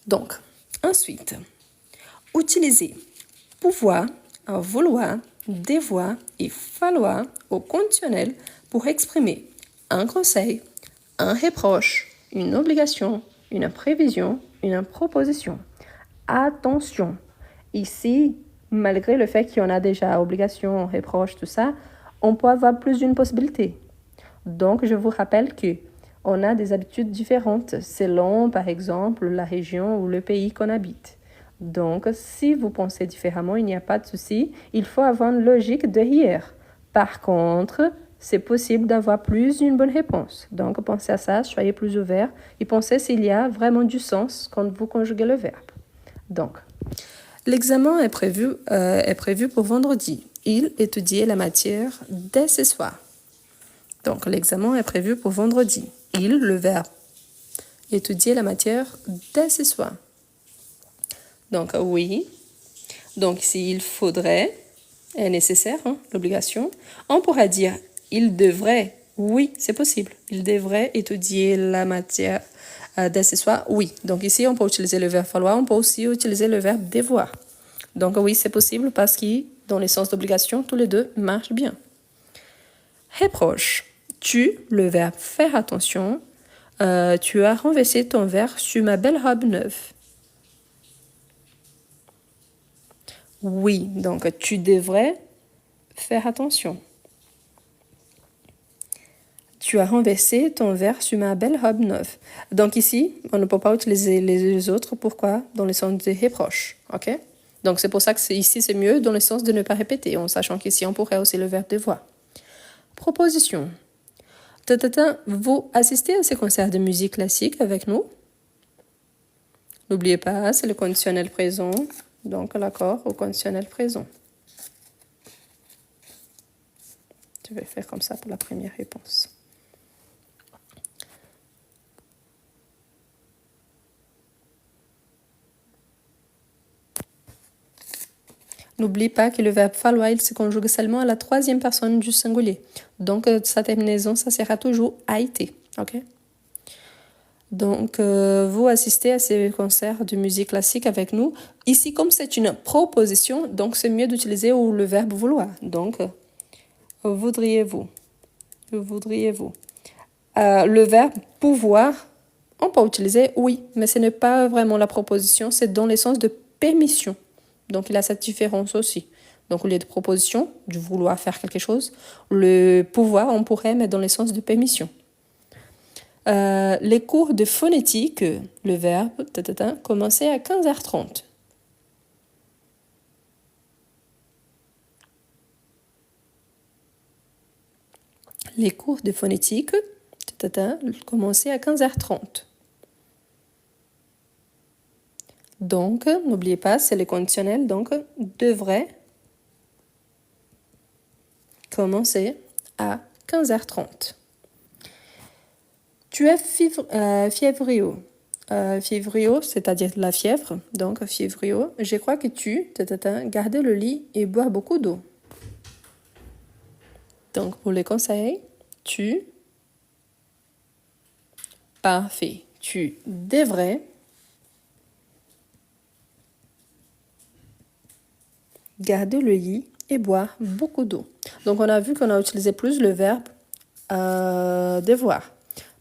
Donc, ensuite, utiliser pouvoir, vouloir, devoir et falloir au conditionnel pour exprimer un conseil, un reproche, une obligation, une prévision, une proposition. Attention, ici, malgré le fait qu'il y en a déjà obligation, reproche, tout ça, on peut avoir plus d'une possibilité. Donc, je vous rappelle que on a des habitudes différentes selon, par exemple, la région ou le pays qu'on habite. Donc, si vous pensez différemment, il n'y a pas de souci. Il faut avoir une logique derrière. Par contre, c'est possible d'avoir plus d'une bonne réponse. Donc, pensez à ça, soyez plus ouvert et pensez s'il y a vraiment du sens quand vous conjuguez le verbe. Donc, l'examen est prévu pour vendredi. Il étudiait la matière dès ce soir. Donc, l'examen est prévu pour vendredi. Il, le verbe, étudier la matière dès ce soir. Donc, oui. Donc, s'il faudrait, est nécessaire, l'obligation. On pourra dire, il devrait. Oui, c'est possible. Il devrait étudier la matière dès ce soir. Oui. Donc, ici, on peut utiliser le verbe falloir. On peut aussi utiliser le verbe devoir. Donc, oui, c'est possible parce que, dans les sens d'obligation, tous les deux marchent bien. Reproche. Tu, le verbe faire attention, tu as renversé ton verre sur ma belle robe neuve. Oui, donc tu devrais faire attention. Tu as renversé ton verre sur ma belle robe neuve. Donc ici, on ne peut pas utiliser les autres. Pourquoi? Dans le sens de reproche. Ok? Donc c'est pour ça que ici c'est mieux dans le sens de ne pas répéter, en sachant qu'ici on pourrait aussi le verbe devoir. Proposition. Vous assistez à ces concerts de musique classique avec nous? N'oubliez pas, c'est le conditionnel présent. Donc l'accord au conditionnel présent. Je vais faire comme ça pour la première réponse. N'oublie pas que le verbe falloir, il se conjugue seulement à la troisième personne du singulier. Donc, sa terminaison, ça sera toujours a été. Ok? Donc, vous assistez à ces concerts de musique classique avec nous. Ici, comme c'est une proposition, donc c'est mieux d'utiliser le verbe vouloir. Donc, voudriez-vous? Voudriez-vous? Le verbe pouvoir, on peut utiliser oui, mais ce n'est pas vraiment la proposition, c'est dans le sens de permission. Donc, il a cette différence aussi. Donc, au lieu de proposition, du vouloir faire quelque chose, le pouvoir, on pourrait mettre dans le sens de permission. Les cours de phonétique, le verbe, commençaient à 15h30. Les cours de phonétique, commençaient à 15h30. Donc, n'oubliez pas, c'est le conditionnel, donc devrait commencer à 15h30. Tu es fiévrieux. Fiévrieux, c'est-à-dire la fièvre, donc fiévrieux. Je crois que tu, garder le lit et boire beaucoup d'eau. Donc, pour les conseils, tu, parfait, tu devrais garder le lit et boire beaucoup d'eau. Donc, on a vu qu'on a utilisé plus le verbe devoir.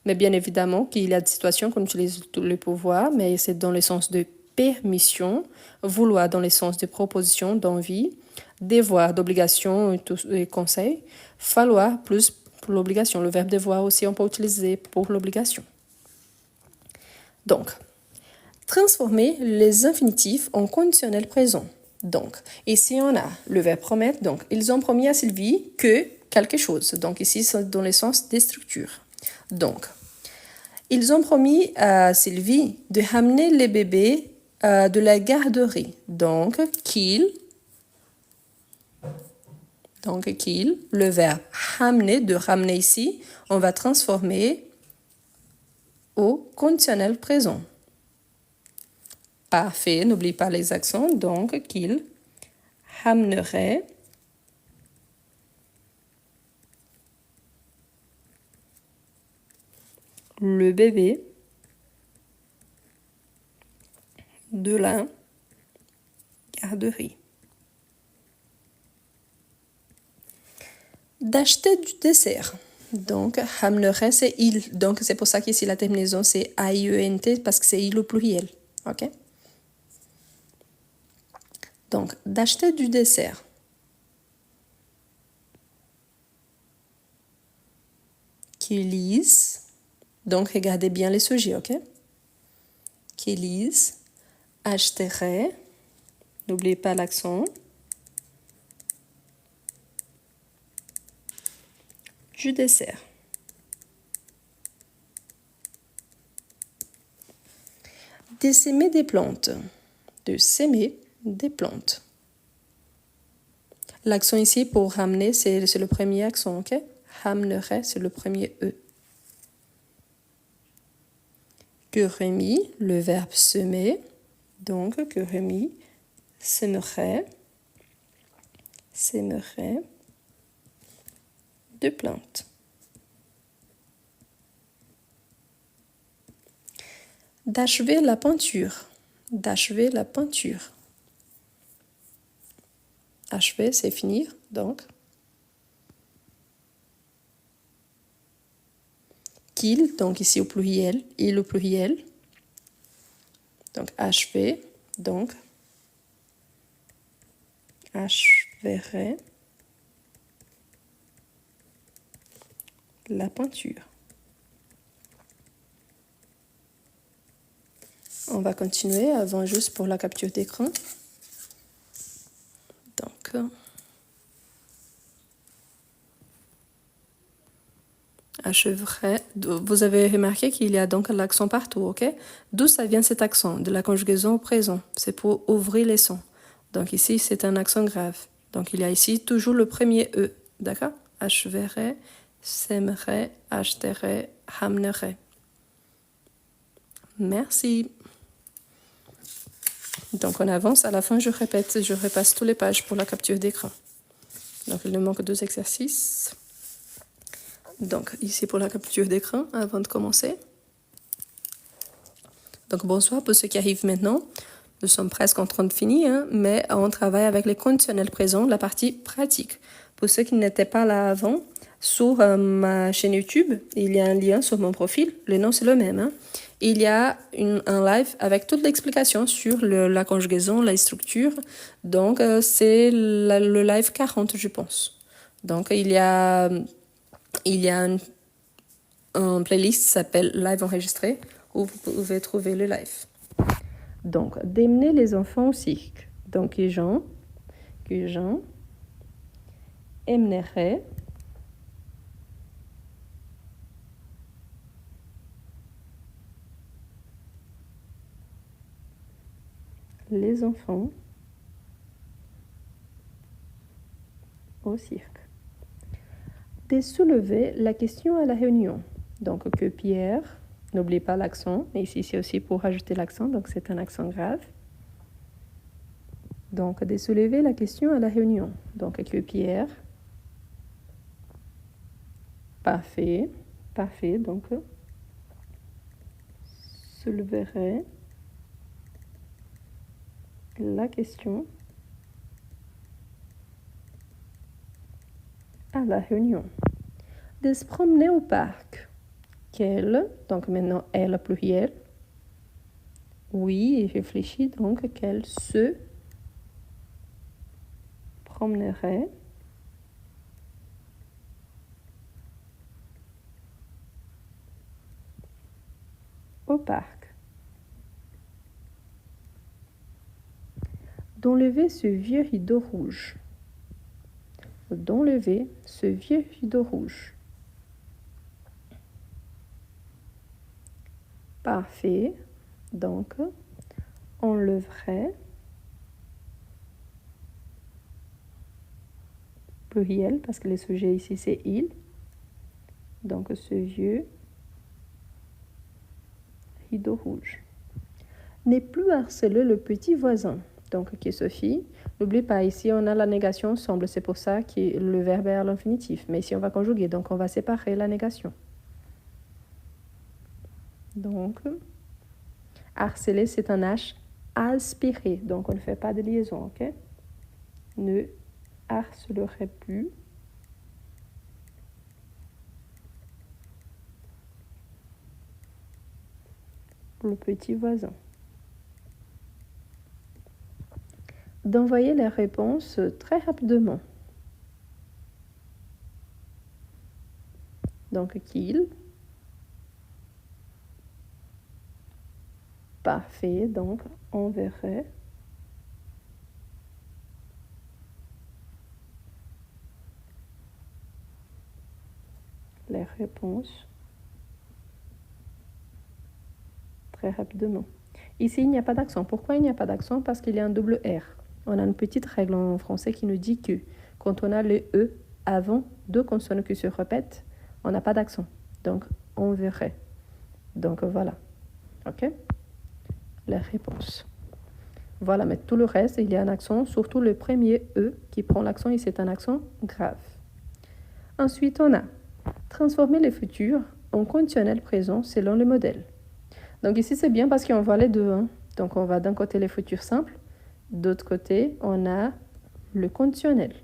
Mais bien évidemment qu'il y a des situations qu'on utilise le pouvoir, mais c'est dans le sens de permission, vouloir dans le sens de proposition, d'envie, devoir, d'obligation et conseil, falloir plus pour l'obligation. Le verbe devoir aussi, on peut utiliser pour l'obligation. Donc, transformer les infinitifs en conditionnel présent. Donc, ici, on a le verbe promettre. Donc, ils ont promis à Sylvie que quelque chose. Donc, ici, c'est dans le sens des structures. Donc, ils ont promis à Sylvie de ramener les bébés de la garderie. Donc, qu'ils, le verbe ramener, de ramener ici, on va transformer au conditionnel présent. Parfait, n'oublie pas les accents. Donc, qu'il ramènerait le bébé de la garderie. D'acheter du dessert. Donc, ramènerait, c'est il. Donc, c'est pour ça qu'ici, la terminaison, c'est A-I-E-N-T, parce que c'est il au pluriel. OK? Donc, d'acheter du dessert. Qui lisent. Donc, regardez bien les sujets, OK? Qui lisent. Achèterait. N'oubliez pas l'accent. Du dessert. De s'aimer des plantes. De s'aimer des plantes. L'accent ici pour ramener, c'est le premier accent, ok? Ramènerait, c'est le premier E. Que Rémi, le verbe semer. Donc, que Rémi s'aimerait de plantes. D'achever la peinture. D'achever la peinture. Achever, c'est finir, donc. Qu'il, donc ici au pluriel, il au pluriel. Donc achever, donc achèverait. la peinture. On va continuer avant juste pour la capture d'écran. Donc, achèverai. Vous avez remarqué qu'il y a donc l'accent partout, ok? D'où ça vient cet accent? De la conjugaison au présent. C'est pour ouvrir les sons. Donc ici, c'est un accent grave. Donc il y a ici toujours le premier E, d'accord? Achèverai, sèmerai, acheterai, hamnerai. Merci. Donc on avance, à la fin je répète, je repasse toutes les pages pour la capture d'écran. Donc il nous manque 2 exercices. Donc ici pour la capture d'écran, avant de commencer. Donc bonsoir pour ceux qui arrivent maintenant. Nous sommes presque en train de finir, hein, mais on travaille avec les conditionnels présents, la partie pratique. Pour ceux qui n'étaient pas là avant, sur ma chaîne YouTube, il y a un lien sur mon profil, le nom c'est le même. Hein. Il y a un live avec toute l'explication sur la conjugaison, la structure. Donc c'est le live 40, je pense. Donc il y a un playlist qui s'appelle Live enregistré, où vous pouvez trouver le live. Donc, d'amener les enfants au cirque. Donc, Jean aimerait les enfants au cirque. De soulever la question à la réunion. Donc, que Pierre, n'oublie pas l'accent, ici c'est aussi pour rajouter l'accent, donc c'est un accent grave. Donc, de soulever la question à la réunion. Donc, que Pierre, parfait, donc, souleverait la question à la réunion. De se promener au parc. Qu'elle, donc maintenant elle pluriel. Oui, et réfléchis donc qu'elle se promènerait au parc. D'enlever ce vieux rideau rouge. D'enlever ce vieux rideau rouge. Parfait. Donc, enleverait, pluriel, parce que le sujet ici c'est il. Donc, ce vieux rideau rouge. N'est plus harceler le petit voisin. Donc, qui est Sophie. N'oublie pas, ici on a la négation ensemble, c'est pour ça que le verbe est à l'infinitif. Mais ici on va conjuguer, donc on va séparer la négation. Donc, harceler, c'est un H aspiré, donc on ne fait pas de liaison, ok? Ne harcelerait plus le petit voisin. D'envoyer les réponses très rapidement. Donc, qu'il. Parfait, donc on verrait les réponses très rapidement. Ici, il n'y a pas d'accent. Pourquoi il n'y a pas d'accent? Parce qu'il y a un double R. On a une petite règle en français qui nous dit que quand on a le E avant deux consonnes qui se répètent, on n'a pas d'accent. Donc, on verrait. Donc, voilà. OK? Les réponses. Voilà, mais tout le reste, il y a un accent, surtout le premier E qui prend l'accent et c'est un accent grave. Ensuite, on a transformer le futur en conditionnel présent selon le modèle. Donc ici, c'est bien parce qu'on voit les deux. Hein. Donc, on va d'un côté les futurs simples, d'autre côté, on a le conditionnel.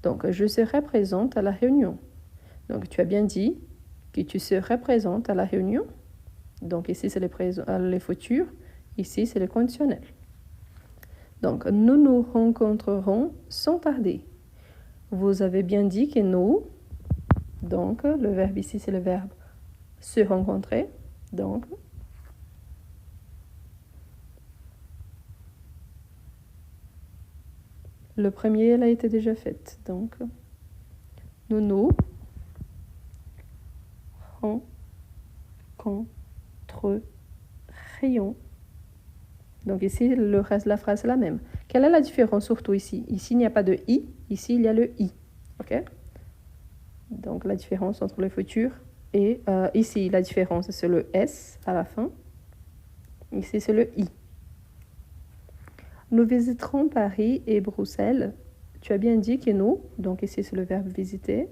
Donc, je serai présente à la réunion. Donc, tu as bien dit que tu serais présente à la réunion. Donc, ici, c'est les futurs. Ici, c'est le conditionnel. Donc, nous nous rencontrerons sans tarder. Vous avez bien dit que nous Donc, le verbe ici, c'est le verbe se rencontrer. Donc, le premier, elle a été déjà faite. Donc, nous rencontrerions. Donc ici, le reste de la phrase est la même. Quelle est la différence surtout ici? Ici, il n'y a pas de i. Ici, il y a le i. OK? Donc, la différence entre le futur et ici, la différence, c'est le s à la fin. Ici, c'est le i. Nous visiterons Paris et Bruxelles. Tu as bien dit que nous. Donc ici, c'est le verbe visiter.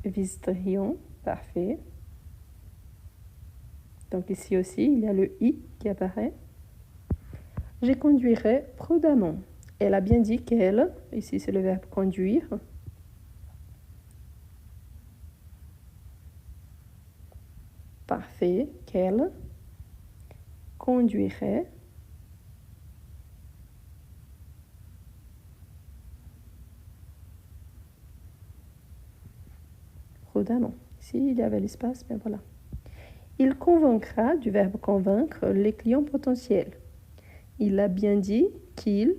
Visiterions. Parfait. Donc ici aussi, il y a le i qui apparaît. Je conduirai prudemment. Elle a bien dit qu'elle. Ici, c'est le verbe conduire. Parfait. Qu'elle conduirait prudemment. Ici, il y avait l'espace, mais voilà. Il convaincra, du verbe convaincre, les clients potentiels. Il a bien dit qu'il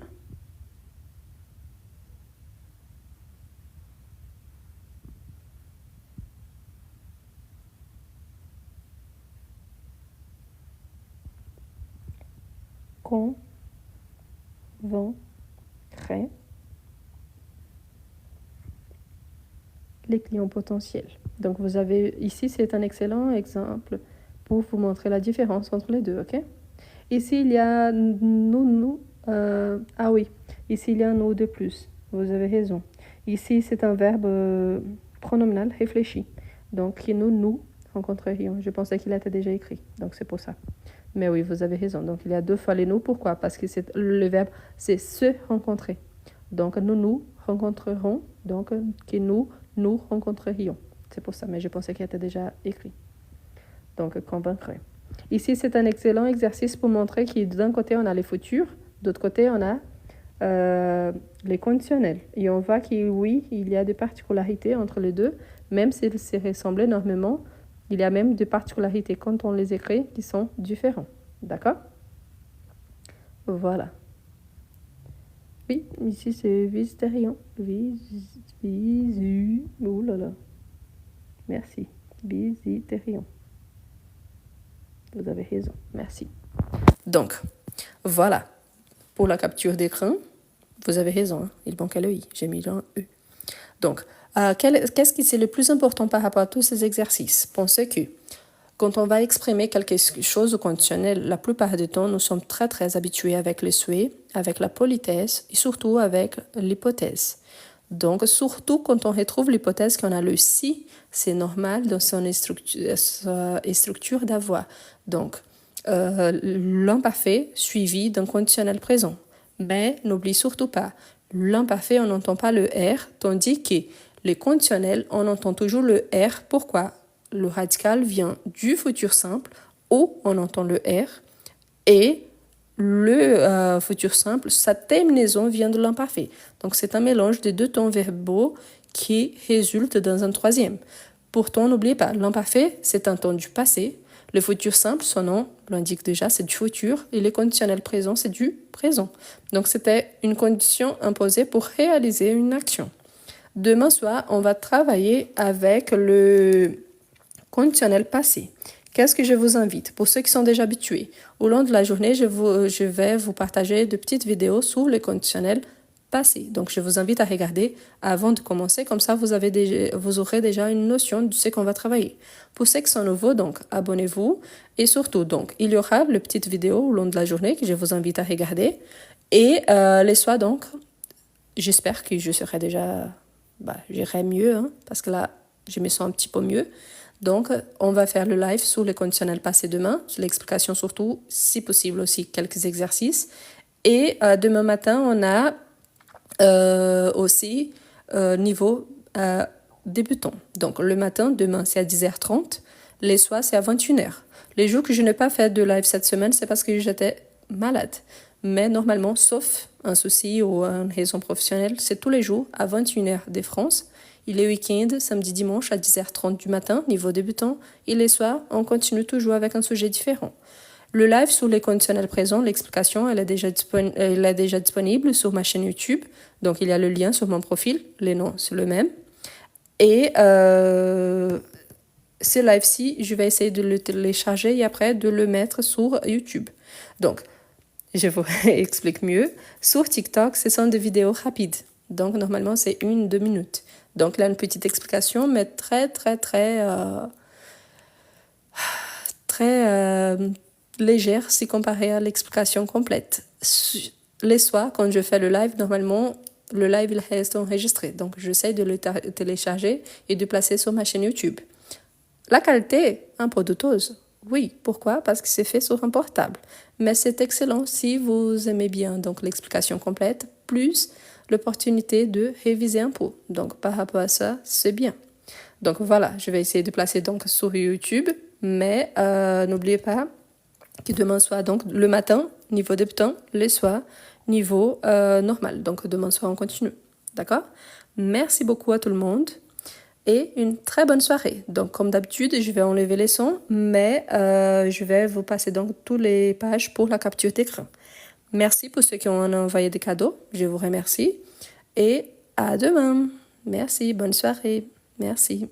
convaincrait les clients potentiels. Donc vous avez ici, c'est un excellent exemple pour vous montrer la différence entre les deux, ok? Ici, il y a nous. Ah oui, ici, il y a un nous de plus. Vous avez raison. Ici, c'est un verbe pronominal réfléchi. Donc, nous rencontrerions. Je pensais qu'il était déjà écrit. Donc, c'est pour ça. Mais oui, vous avez raison. Donc, il y a deux fois les nous. Pourquoi? Parce que le verbe, c'est se rencontrer. Donc, nous rencontrerons. Donc, que nous rencontrerions. C'est pour ça. Mais je pensais qu'il était déjà écrit. Donc, convaincre. Ici, c'est un excellent exercice pour montrer que d'un côté, on a les futurs, d'autre côté, on a les conditionnels. Et on voit que oui, il y a des particularités entre les deux, même s'ils se ressemblent énormément, il y a même des particularités quand on les écrit qui sont différents. D'accord? Voilà. Oui, ici, c'est visiterions. Oh là là. Merci. Visiterions. Vous avez raison. Merci. Donc, voilà. Pour la capture d'écran, vous avez raison. Hein? Il manque le i. J'ai mis un e. Donc, qu'est-ce qui c'est le plus important par rapport à tous ces exercices? Pensez que quand on va exprimer quelque chose au conditionnel, la plupart du temps, nous sommes très, très habitués avec le souhait, avec la politesse et surtout avec l'hypothèse. Donc, surtout quand on retrouve l'hypothèse qu'on a le si, c'est normal dans son structure d'avoir. Donc, l'imparfait suivi d'un conditionnel présent. Mais n'oublie surtout pas, l'imparfait, on n'entend pas le R, tandis que les conditionnels, on entend toujours le R. Pourquoi? Le radical vient du futur simple, où on entend le R, et le futur simple, sa terminaison vient de l'imparfait. Donc, c'est un mélange des deux temps verbaux qui résulte dans un troisième. Pourtant, n'oubliez pas, l'imparfait, c'est un temps du passé. Le futur simple, son nom l'indique déjà, c'est du futur. Et le conditionnel présent, c'est du présent. Donc, c'était une condition imposée pour réaliser une action. Demain soir, on va travailler avec le conditionnel passé. Qu'est-ce que je vous invite? Pour ceux qui sont déjà habitués, au long de la journée, je vais vous partager de petites vidéos sur le conditionnel passé. Donc, je vous invite à regarder avant de commencer. Comme ça, vous aurez déjà une notion de ce qu'on va travailler. Pour ceux qui sont nouveaux, donc, abonnez-vous. Et surtout, donc, il y aura les petites vidéos au long de la journée que je vous invite à regarder. Et les soirs, donc, j'espère que je serai déjà... j'irai mieux, hein, parce que là, je me sens un petit peu mieux. Donc, on va faire le live sur le conditionnel passé demain, sur l'explication surtout, si possible aussi, quelques exercices. Et demain matin, on a aussi niveau débutant. Donc, le matin, demain, c'est à 10h30. Les soirs, c'est à 21h. Les jours que je n'ai pas fait de live cette semaine, c'est parce que j'étais malade. Mais normalement, sauf un souci ou une raison professionnelle, c'est tous les jours à 21h de France. Et les week-ends, samedi, dimanche à 10h30 du matin, niveau débutant. Et les soirs, on continue toujours avec un sujet différent. Le live sur les conditionnels présents, l'explication, elle est déjà disponible sur ma chaîne YouTube. Donc, il y a le lien sur mon profil. Les noms, c'est le même. Et ce live-ci, je vais essayer de le télécharger et après de le mettre sur YouTube. Donc, je vous explique mieux. Sur TikTok, ce sont des vidéos rapides. Donc, normalement, c'est 1-2 minutes. Donc, là, une petite explication, mais très légère si comparé à l'explication complète. Les soirs, quand je fais le live, normalement, le live il reste enregistré. Donc, j'essaie de le télécharger et de placer sur ma chaîne YouTube. La qualité, un peu douteuse. Oui, pourquoi? Parce que c'est fait sur un portable. Mais c'est excellent si vous aimez bien donc l'explication complète, plus l'opportunité de réviser un peu. Donc, par rapport à ça, c'est bien. Donc, voilà, je vais essayer de placer donc sur YouTube. Mais n'oubliez pas que demain soir, donc le matin, niveau débutant, les soirs, niveau normal. Donc, demain soir, on continue. D'accord? Merci beaucoup à tout le monde. Et une très bonne soirée. Donc, comme d'habitude, je vais enlever les sons, mais je vais vous passer donc toutes les pages pour la capture d'écran. Merci pour ceux qui ont envoyé des cadeaux. Je vous remercie. Et à demain. Merci. Bonne soirée. Merci.